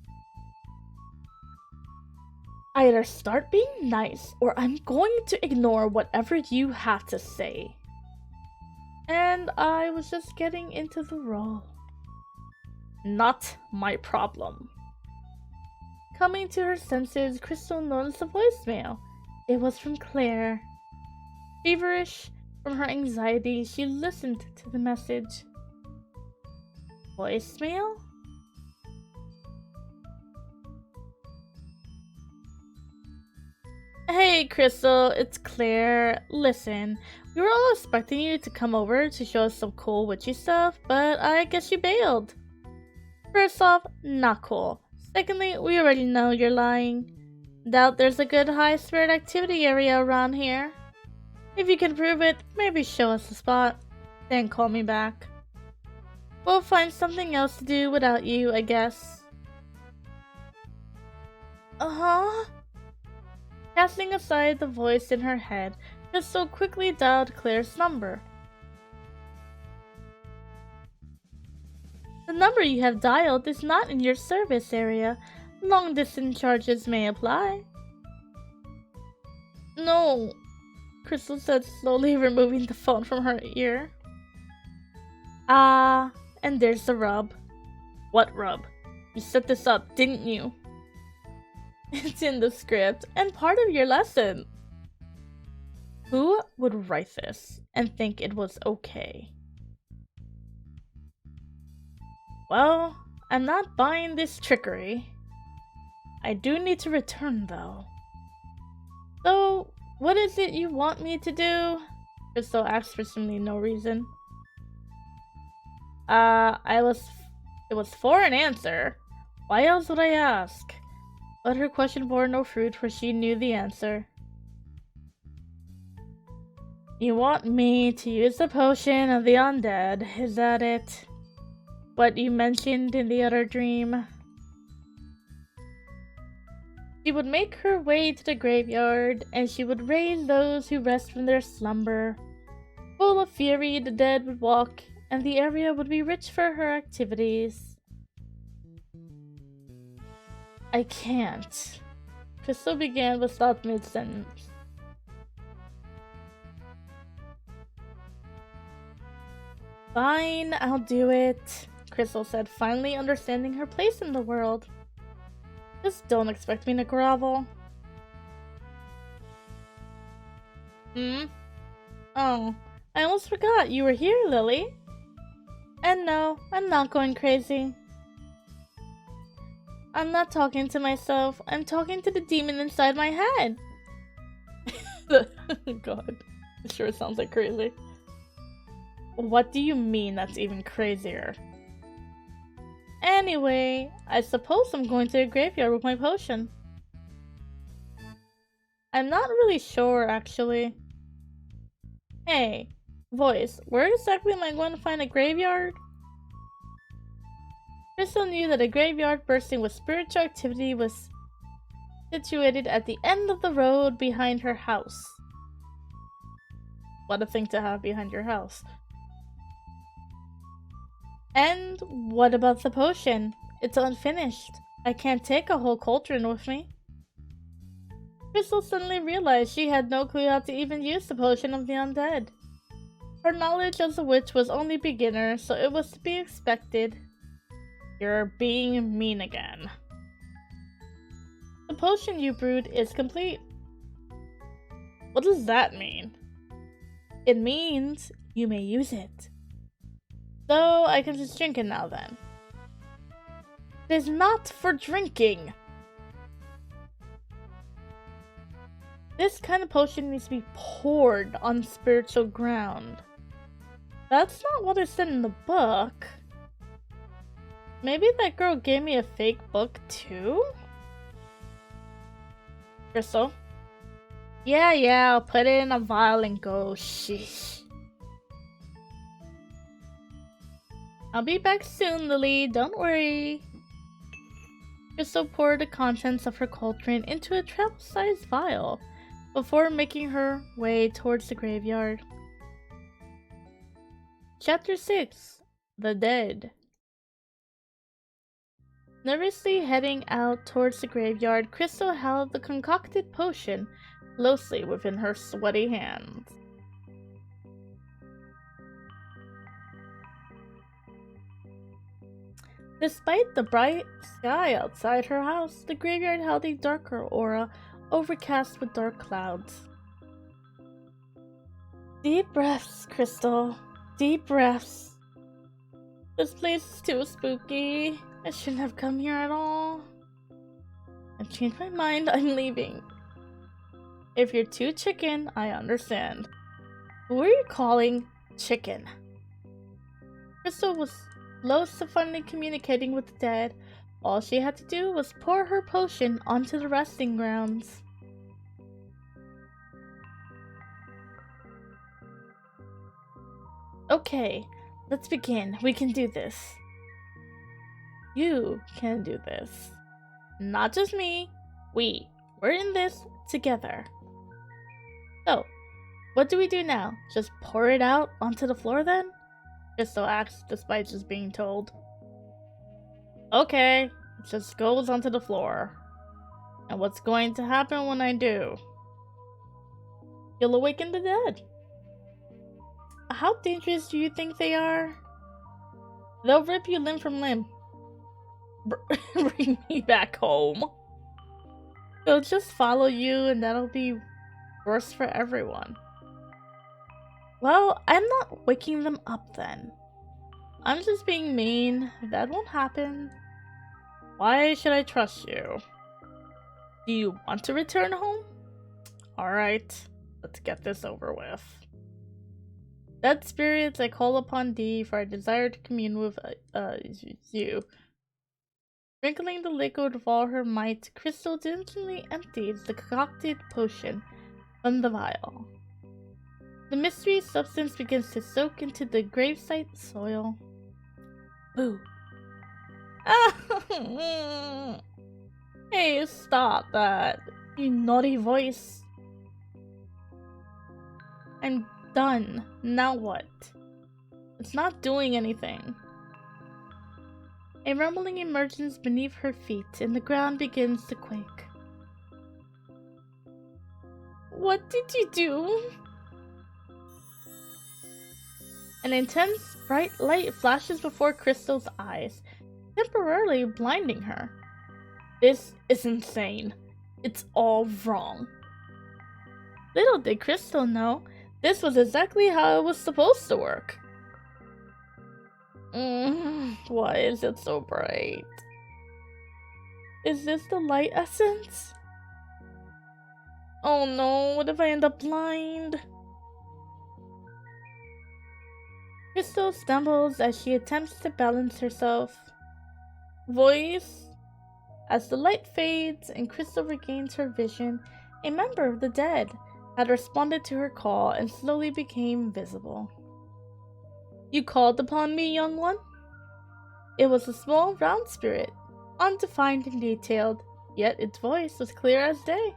Either start being nice, or I'm going to ignore whatever you have to say. And I was just getting into the role. Not my problem. Coming to her senses, Crystal noticed a voicemail. It was from Claire. Feverish from her anxiety, she listened to the message. Voicemail? Hey Crystal, it's Claire. Listen, we were all expecting you to come over to show us some cool witchy stuff, but I guess you bailed. First off, not cool. Secondly, we already know you're lying. Doubt there's a good high spirit activity area around here. If you can prove it, maybe show us the spot. Then call me back. We'll find something else to do without you, I guess. Uh-huh? Casting aside the voice in her head, Crystal quickly dialed Claire's number. The number you have dialed is not in your service area. Long-distance charges may apply. No, Crystal said, slowly removing the phone from her ear. Ah, and there's the rub. What rub? You set this up, didn't you? It's in the script, and part of your lesson. Who would write this and think it was okay? Well, I'm not buying this trickery. I do need to return, though. So, What is it you want me to do? Crystal asked for seemingly no reason. It was for an answer. Why else would I ask? But her question bore no fruit, for she knew the answer. You want me to use the potion of the undead, is that it? What you mentioned in the other dream? She would make her way to the graveyard, and she would raise those who rest from their slumber. Full of fury, the dead would walk, and the area would be rich for her activities. I can't. Crystal began but stopped mid-sentence. Fine, I'll do it, Crystal said, finally understanding her place in the world. Just don't expect me to grovel. Oh, I almost forgot you were here, Lily. And no, I'm not going crazy. I'm not talking to myself, I'm talking to the demon inside my head. God, it sure sounds like crazy. What do you mean that's even crazier? Anyway, I suppose I'm going to a graveyard with my potion. I'm not really sure, actually. Hey, voice, where exactly am I going to find a graveyard? Crystal knew that a graveyard bursting with spiritual activity was situated at the end of the road behind her house. What a thing to have behind your house. And what about the potion? It's unfinished. I can't take a whole cauldron with me. Crystal suddenly realized she had no clue how to even use the potion of the undead. Her knowledge as a witch was only beginner, so it was to be expected. You're being mean again. The potion you brewed is complete. What does that mean? It means you may use it. So I can just drink it now then. It is not for drinking! This kind of potion needs to be poured on spiritual ground. That's not what it said in the book. Maybe that girl gave me a fake book too? Crystal? Yeah, I'll put it in a vial and go. Sheesh. I'll be back soon, Lily. Don't worry. Crystal poured the contents of her cauldron into a travel-sized vial before making her way towards the graveyard. Chapter 6: The Dead. Nervously heading out towards the graveyard, Crystal held the concocted potion closely within her sweaty hands. Despite the bright sky outside her house, the graveyard held a darker aura, overcast with dark clouds. Deep breaths, Crystal. Deep breaths. This place is too spooky. I shouldn't have come here at all. I've changed my mind. I'm leaving. If you're too chicken, I understand. Who are you calling chicken? Crystal was close to finally communicating with the dead. All she had to do was pour her potion onto the resting grounds. Okay, let's begin. We can do this. You can do this. Not just me. We're in this together. So, what do we do now? Just pour it out onto the floor then? Crystal asked, despite just being told. Okay, it just goes onto the floor. And what's going to happen when I do? You'll awaken the dead. How dangerous do you think they are? They'll rip you limb from limb. Bring me back home. They'll just follow you and that'll be worse for everyone. Well, I'm not waking them up then. I'm just being mean. That won't happen. Why should I trust you? Do you want to return home? Alright, let's get this over with. Dead spirits, I call upon thee, for I desire to commune with you. Sprinkling the liquid of all her might, Crystal diligently empties the concocted potion from the vial. The mystery substance begins to soak into the gravesite soil. Boo. Hey, stop that, you naughty voice. I'm done. Now what? It's not doing anything. A rumbling emerges beneath her feet, and the ground begins to quake. What did you do? An intense, bright light flashes before Crystal's eyes, temporarily blinding her. This is insane. It's all wrong. Little did Crystal know, this was exactly how it was supposed to work. Why is it so bright? Is this the light essence? Oh no, what if I end up blind? Crystal stumbles as she attempts to balance herself. Voice. As the light fades and Crystal regains her vision, a member of the dead had responded to her call and slowly became visible. You called upon me, young one? It was a small, round spirit, undefined and detailed, yet its voice was clear as day.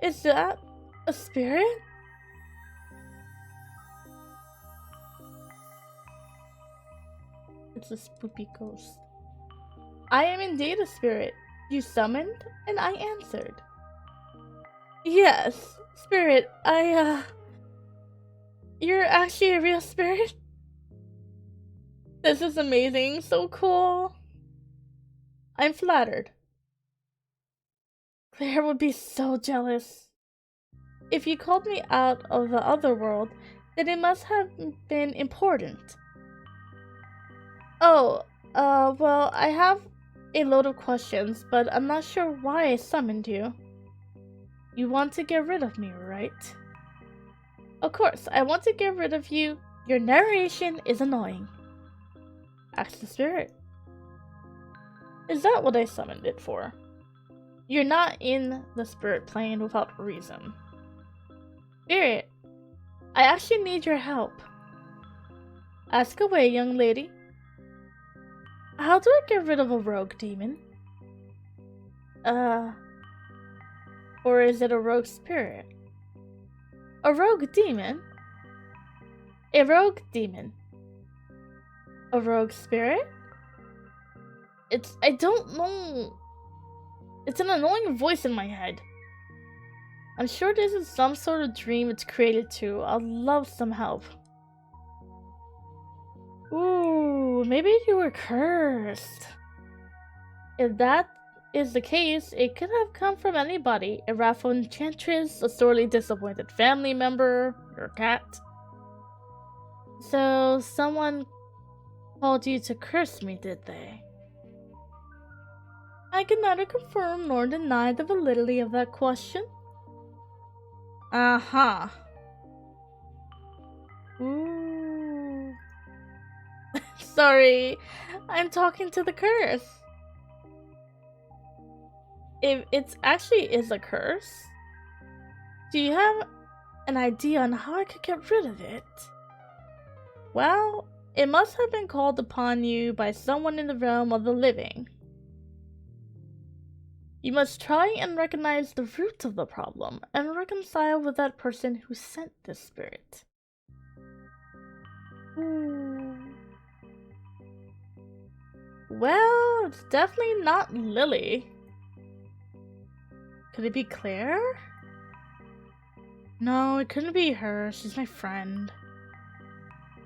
Is that a spirit? It's a spoopy ghost. I am indeed a spirit. You summoned, and I answered. Yes, spirit, You're actually a real spirit? This is amazing, so cool. I'm flattered. Claire would be so jealous. If you called me out of the other world, then it must have been important. Oh, well, I have a load of questions, but I'm not sure why I summoned you. You want to get rid of me, right? Of course, I want to get rid of you. Your narration is annoying. Ask the spirit. Is that what I summoned it for? You're not in the spirit plane without reason. Spirit, I actually need your help. Ask away, young lady. How do I get rid of a rogue demon? Or is it a rogue spirit? A rogue demon? A rogue demon. A rogue spirit? I don't know. It's an annoying voice in my head. I'm sure this is some sort of dream it's created to. I'd love some help. Ooh, maybe you were cursed. If that is the case, it could have come from anybody. A wrathful enchantress, a sorely disappointed family member, your cat. So, someone called you to curse me, did they? I can neither confirm nor deny the validity of that question. Aha. Ooh. Sorry, I'm talking to the curse. If it actually is a curse, do you have an idea on how I could get rid of it? Well, it must have been called upon you by someone in the realm of the living. You must try and recognize the root of the problem and reconcile with that person who sent this spirit. Well, it's definitely not Lily. Could it be Claire? No, it couldn't be her. She's my friend.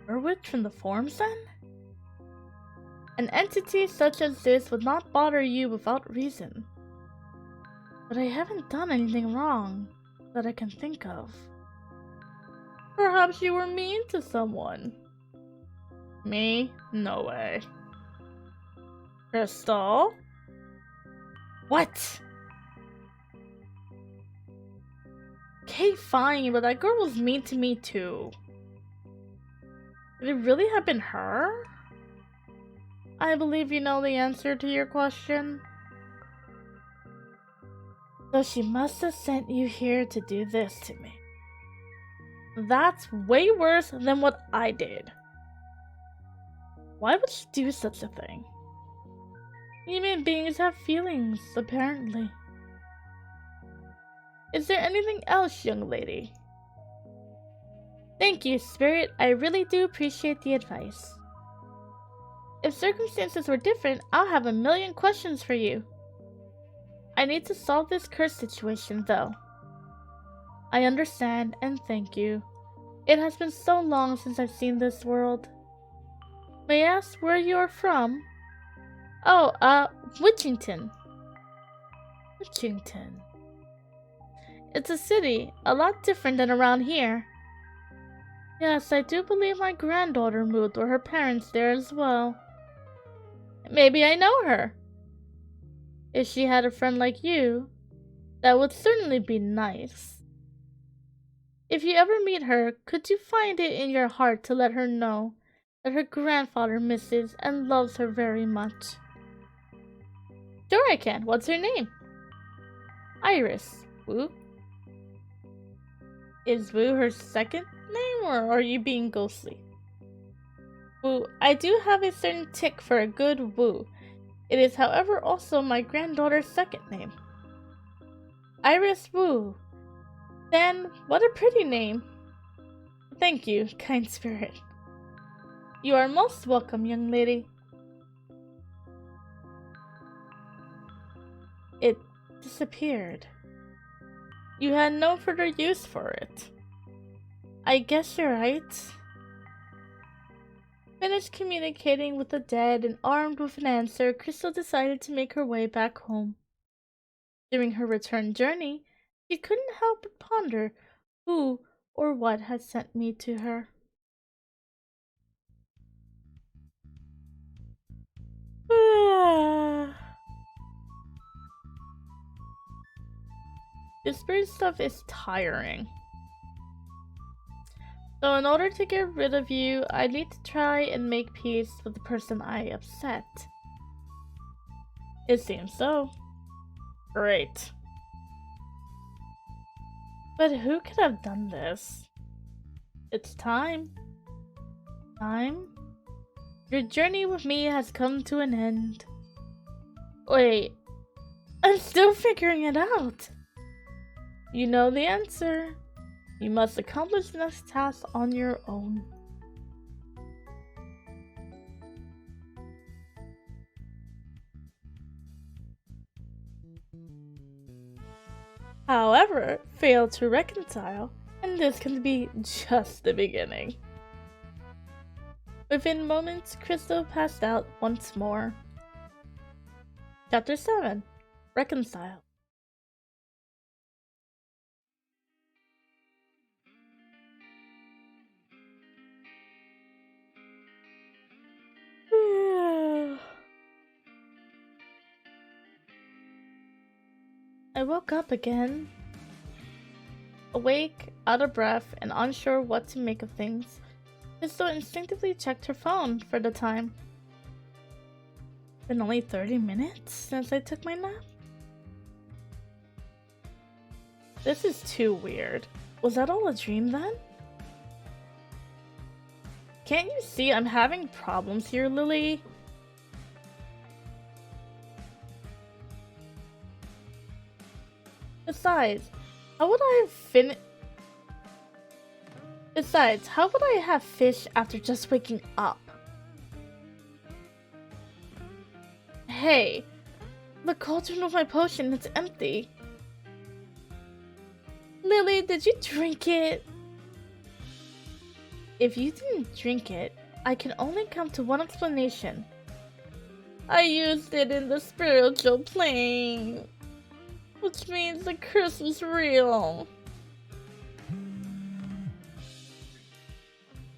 A witch from the forms, then? An entity such as this would not bother you without reason. But I haven't done anything wrong that I can think of. Perhaps you were mean to someone. Me? No way. Crystal? What? Okay, fine, but that girl was mean to me too. Could it really have been her? I believe you know the answer to your question. So she must have sent you here to do this to me. That's way worse than what I did. Why would she do such a thing? Human beings have feelings, apparently. Is there anything else, young lady? Thank you, Spirit. I really do appreciate the advice. If circumstances were different, I'll have a million questions for you. I need to solve this curse situation, though. I understand, and thank you. It has been so long since I've seen this world. May I ask where you are from? Oh, Witchington. Witchington. It's a city, a lot different than around here. Yes, I do believe my granddaughter moved with her parents there as well. Maybe I know her. If she had a friend like you, that would certainly be nice. If you ever meet her, could you find it in your heart to let her know that her grandfather misses and loves her very much? Sure I can. What's her name? Iris. Woo? Is Woo her second name, or are you being ghostly? Woo, I do have a certain tick for a good Woo. It is, however, also my granddaughter's second name. Iris Woo. Then, what a pretty name. Thank you, kind spirit. You are most welcome, young lady. It disappeared. You had no further use for it. I guess you're right. Finished communicating with the dead and armed with an answer, Crystal decided to make her way back home. During her return journey, she couldn't help but ponder who or what had sent me to her. This spirit stuff is tiring. So in order to get rid of you, I need to try and make peace with the person I upset. It seems so. Great. But who could have done this? It's time. Time? Your journey with me has come to an end. Wait, I'm still figuring it out. You know the answer. You must accomplish the next task on your own. However, fail to reconcile, and this can be just the beginning. Within moments, Crystal passed out once more. Chapter 7. Reconcile. I woke up again. Awake, out of breath, and unsure what to make of things, Crystal instinctively checked her phone for the time. Been only 30 minutes since I took my nap? This is too weird. Was that all a dream then? Can't you see I'm having problems here, Lily? Besides, how would I have fish after just waking up? Hey, the cauldron with my potion, it's empty. Lily, did you drink it? If you didn't drink it, I can only come to one explanation. I used it in the spiritual plane, which means the curse was real.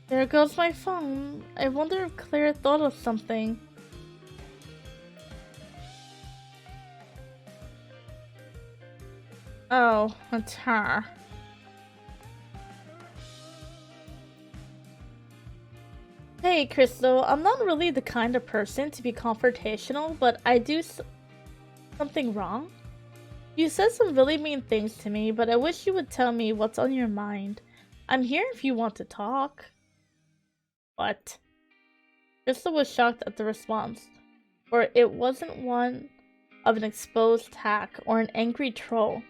There goes my phone. I wonder if Claire thought of something. Oh, it's her. Hey, Crystal, I'm not really the kind of person to be confrontational, but I do something wrong. You said some really mean things to me, but I wish you would tell me what's on your mind. I'm here if you want to talk. What? Crystal was shocked at the response, for it wasn't one of an exposed hack or an angry troll,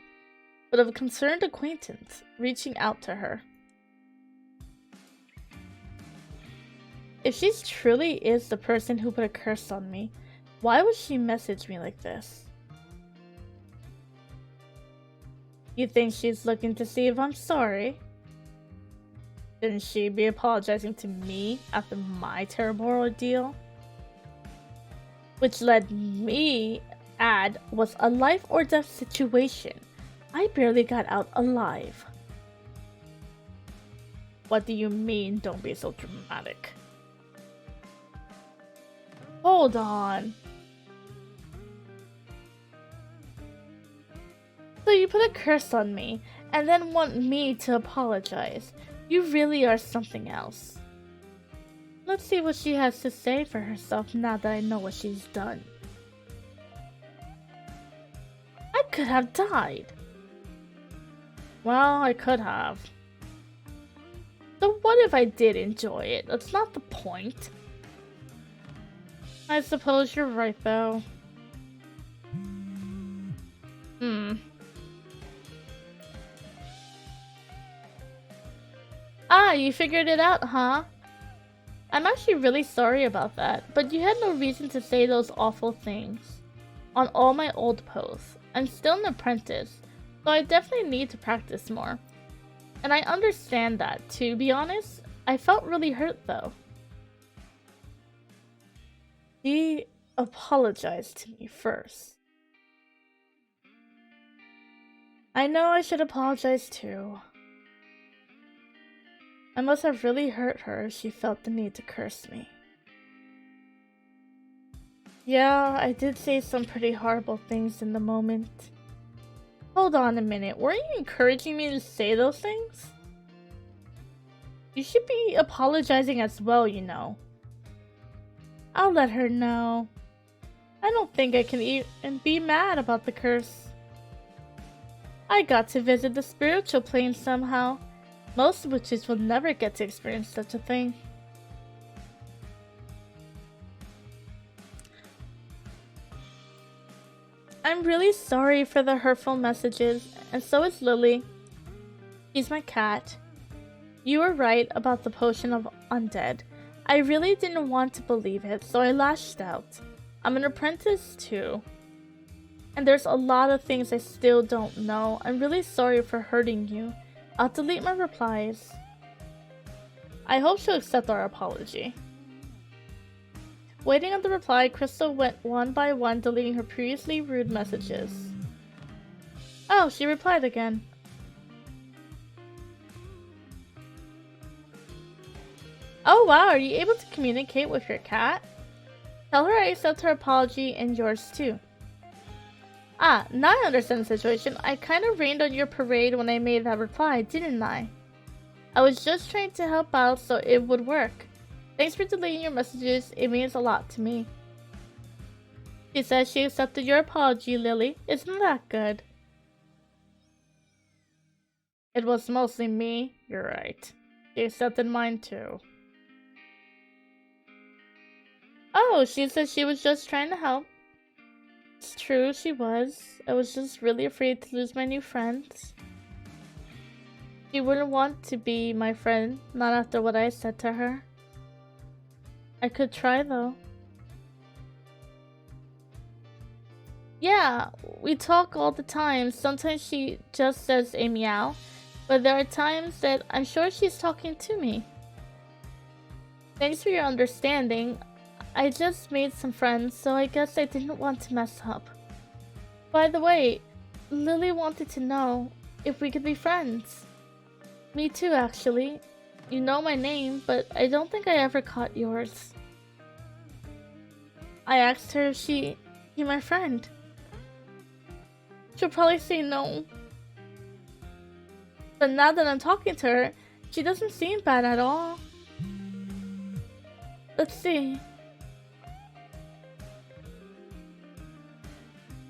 but of a concerned acquaintance reaching out to her. If she truly is the person who put a curse on me, why would she message me like this? You think she's looking to see if I'm sorry? Shouldn't she be apologizing to me after my terrible ordeal? Which led me add was a life or death situation. I barely got out alive. What do you mean, don't be so dramatic? Hold on. So you put a curse on me, and then want me to apologize. You really are something else. Let's see what she has to say for herself now that I know what she's done. I could have died. Well, I could have. So what if I did enjoy it? That's not the point. I suppose you're right, though. Ah, you figured it out, huh? I'm actually really sorry about that, but you had no reason to say those awful things. On all my old posts, I'm still an apprentice, so I definitely need to practice more. And I understand that, to be honest. I felt really hurt, though. He apologized to me first. I know I should apologize too. I must have really hurt her if she felt the need to curse me. Yeah, I did say some pretty horrible things in the moment. Hold on a minute, weren't you encouraging me to say those things? You should be apologizing as well, you know. I'll let her know. I don't think I can even be mad about the curse. I got to visit the spiritual plane somehow. Most witches will never get to experience such a thing. I'm really sorry for the hurtful messages, and so is Lily. She's my cat. You were right about the potion of Undead. I really didn't want to believe it, so I lashed out. I'm an apprentice too. And there's a lot of things I still don't know. I'm really sorry for hurting you. I'll delete my replies. I hope she'll accept our apology. Waiting on the reply, Crystal went one by one deleting her previously rude messages. Oh, she replied again. Oh wow, are you able to communicate with your cat? Tell her I accept her apology and yours too. Ah, now I understand the situation. I kind of rained on your parade when I made that reply, didn't I? I was just trying to help out so it would work. Thanks for deleting your messages, it means a lot to me. She says she accepted your apology, Lily. Isn't that good? It was mostly me, you're right. She accepted mine too. Oh, she said she was just trying to help. It's true, she was. I was just really afraid to lose my new friends. She wouldn't want to be my friend, not after what I said to her. I could try though. Yeah, we talk all the time. Sometimes she just says a meow, but there are times that I'm sure she's talking to me. Thanks for your understanding. I just made some friends, so I guess I didn't want to mess up. By the way, Lily wanted to know if we could be friends. Me too, actually. You know my name, but I don't think I ever caught yours. I asked her if she'd be my friend. She'll probably say no. But now that I'm talking to her, she doesn't seem bad at all. Let's see.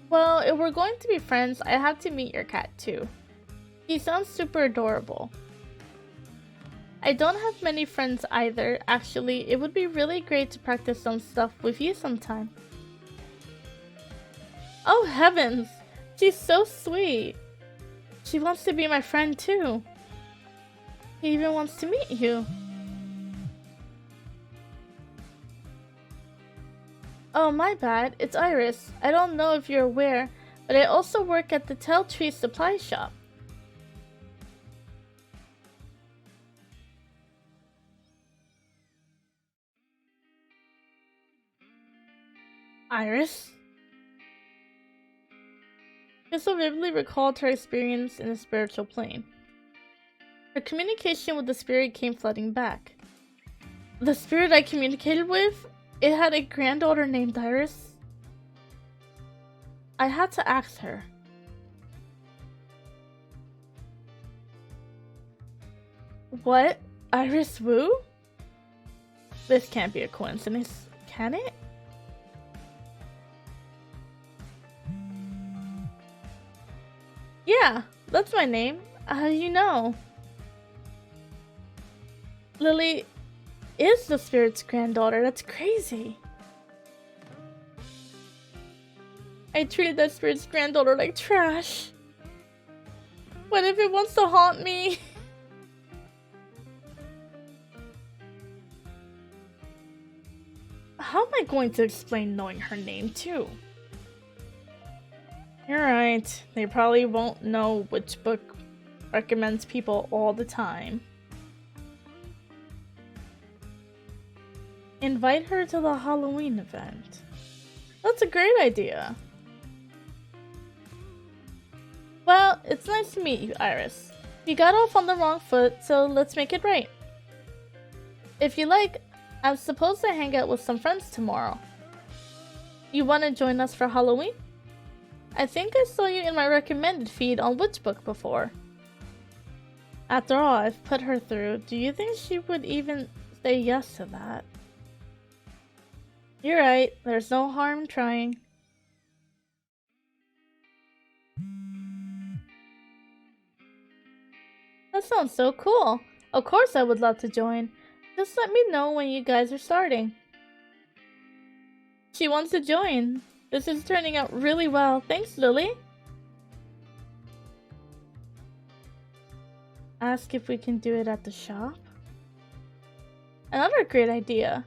Well, if we're going to be friends, I have to meet your cat too. He sounds super adorable. I don't have many friends either. Actually, it would be really great to practice some stuff with you sometime. Oh heavens! She's so sweet. She wants to be my friend too. He even wants to meet you. Oh, my bad. It's Iris. I don't know if you're aware, but I also work at the Telltree supply shop. Iris? Crystal vividly recalled her experience in the spiritual plane. Her communication with the spirit came flooding back. The spirit I communicated with? It had a granddaughter named Iris. I had to ask her. What? Iris Wu? This can't be a coincidence, can it? Yeah, that's my name. How do you know? Lily is the spirit's granddaughter. That's crazy. I treated that spirit's granddaughter like trash. What if it wants to haunt me? How am I going to explain knowing her name too? You're right. They probably won't know which book recommends people all the time. Invite her to the Halloween event. That's a great idea. Well, it's nice to meet you, Iris. You got off on the wrong foot, so let's make it right. If you like, I'm supposed to hang out with some friends tomorrow. You want to join us for Halloween? I think I saw you in my recommended feed on Witchbook before. After all I've put her through, do you think she would even say yes to that? You're right, there's no harm trying. That sounds so cool. Of course I would love to join. Just let me know when you guys are starting. She wants to join. This is turning out really well. Thanks, Lily. Ask if we can do it at the shop. Another great idea.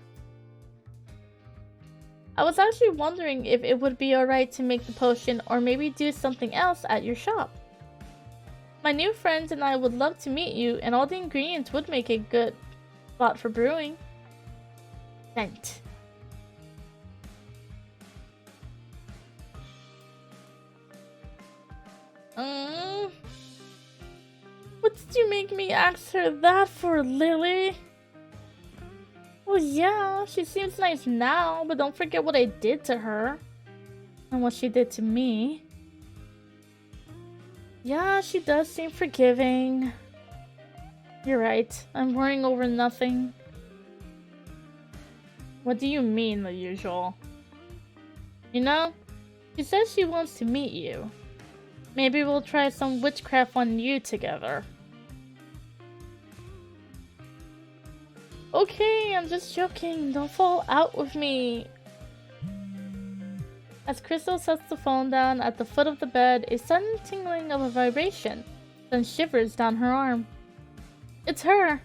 I was actually wondering if it would be alright to make the potion or maybe do something else at your shop. My new friends and I would love to meet you, and all the ingredients would make a good spot for brewing. Scent. What did you make me ask her that for, Lily? Well, yeah, she seems nice now, but don't forget what I did to her. And what she did to me. Yeah, she does seem forgiving. You're right, I'm worrying over nothing. What do you mean, the usual? You know, she says she wants to meet you. Maybe we'll try some witchcraft on you together. Okay, I'm just joking. Don't fall out with me. As Crystal sets the phone down at the foot of the bed, a sudden tingling of a vibration sends shivers down her arm. It's her!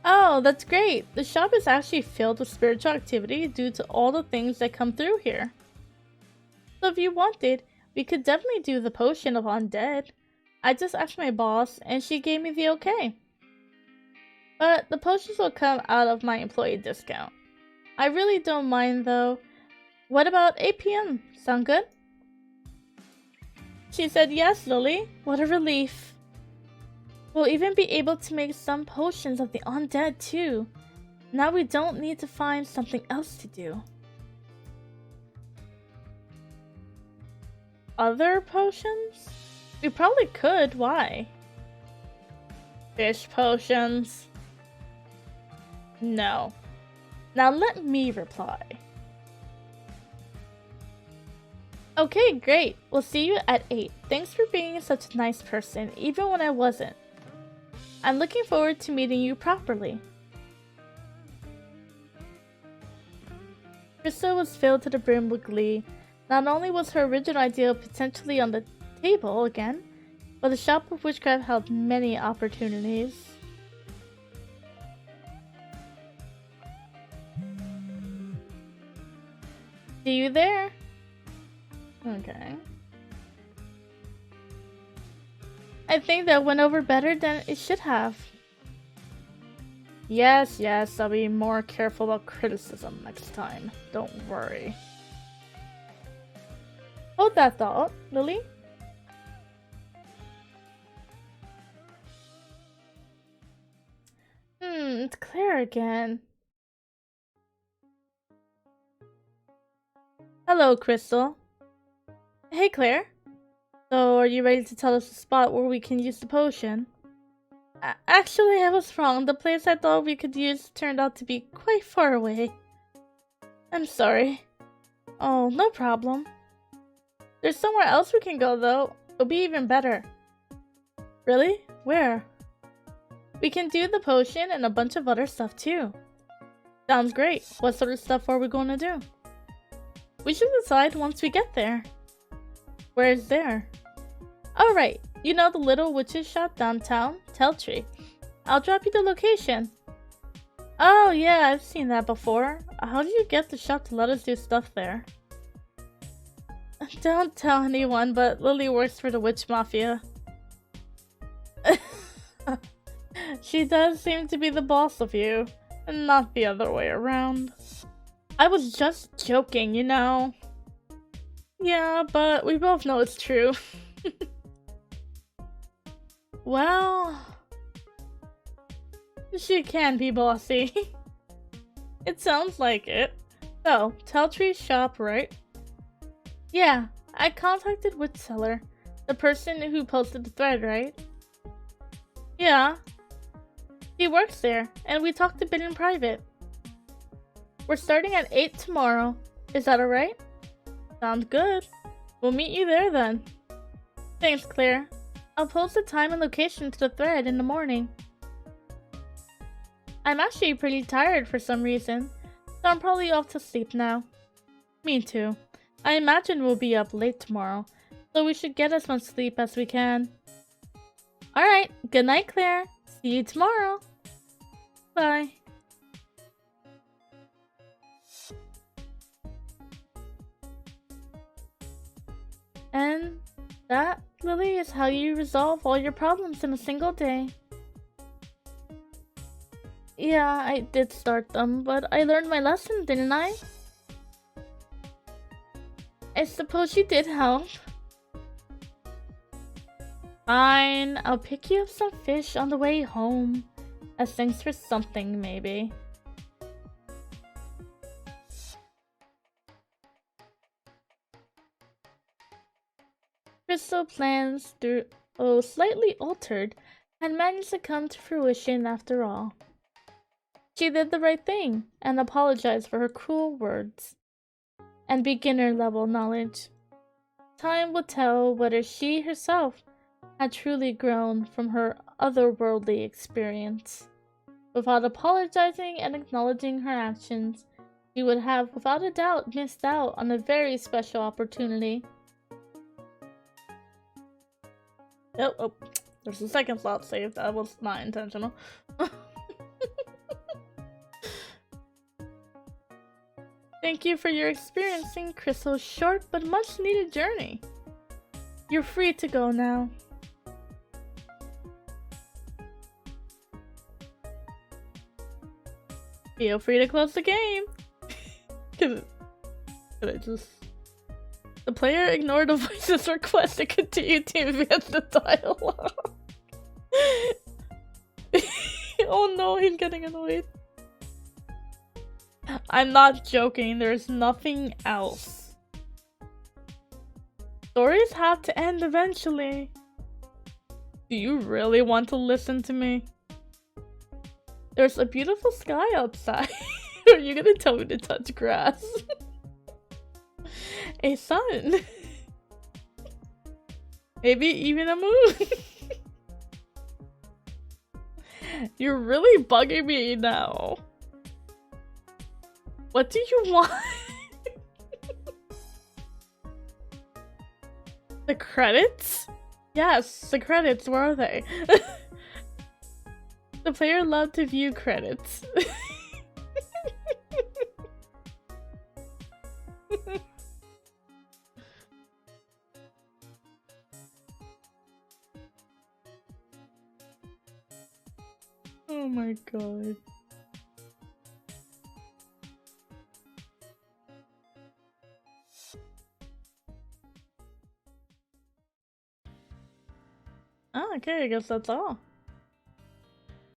Oh, that's great! The shop is actually filled with spiritual activity due to all the things that come through here. So if you wanted, we could definitely do the potion of Undead. I just asked my boss, and she gave me the okay. But the potions will come out of my employee discount. I really don't mind though. What about 8 PM? Sound good? She said yes, Lily. What a relief. We'll even be able to make some potions of the undead too. Now we don't need to find something else to do. Other potions? We probably could. Why? Fish potions. No. Now let me reply. Okay, great. We'll see you at 8. Thanks for being such a nice person, even when I wasn't. I'm looking forward to meeting you properly. Krista was filled to the brim with glee. Not only was her original idea potentially on the table again, but the shop of witchcraft held many opportunities. See you there. Okay. I think that went over better than it should have. Yes, I'll be more careful about criticism next time. Don't worry. Hold that thought, Lily. It's Claire again. Hello, Crystal. Hey, Claire. So, are you ready to tell us the spot where we can use the potion? Actually, I was wrong. The place I thought we could use turned out to be quite far away. I'm sorry. Oh, no problem. There's somewhere else we can go, though. It'll be even better. Really? Where? We can do the potion and a bunch of other stuff, too. Sounds great. What sort of stuff are we going to do? We should decide once we get there. Where is there? Oh, right. You know the little witch's shop downtown? Teltree. I'll drop you the location. Oh, yeah, I've seen that before. How did you get the shop to let us do stuff there? Don't tell anyone, but Lily works for the witch mafia. She does seem to be the boss of you, and not the other way around. I was just joking, you know. Yeah, but we both know it's true. Well, she can be bossy. It sounds like it. So, Teltree's shop, right? Yeah, I contacted Witch Seller, the person who posted the thread, right? Yeah. He works there, and we talked a bit in private. We're starting at 8 tomorrow. Is that alright? Sounds good. We'll meet you there then. Thanks, Claire. I'll post the time and location to the thread in the morning. I'm actually pretty tired for some reason, so I'm probably off to sleep now. Me too. I imagine we'll be up late tomorrow, so we should get as much sleep as we can. Alright, good night, Claire. See you tomorrow. Bye. And that, Lily, is how you resolve all your problems in a single day. Yeah, I did start them, but I learned my lesson, didn't I? I suppose you did help. Fine, I'll pick you up some fish on the way home. As thanks for something, maybe. Crystal plans, though slightly altered, had managed to come to fruition after all. She did the right thing and apologized for her cruel words and beginner-level knowledge. Time would tell whether she herself had truly grown from her otherworldly experience. Without apologizing and acknowledging her actions, she would have without a doubt missed out on a very special opportunity. Oh, there's a second slot saved. That was not intentional. Thank you for your experiencing Crystal's short but much needed journey. You're free to go now. Feel free to close the game. Could I just... The player ignored the voice's request to continue to advance the dialogue. Oh no, he's getting annoyed. I'm not joking, there's nothing else. Stories have to end eventually. Do you really want to listen to me? There's a beautiful sky outside. Are you gonna tell me to touch grass? A sun. Maybe even a moon. You're really bugging me now. What do you want? The credits? Yes, the credits. Where are they? The player allowed to view credits. Oh my god. Oh, okay, I guess that's all.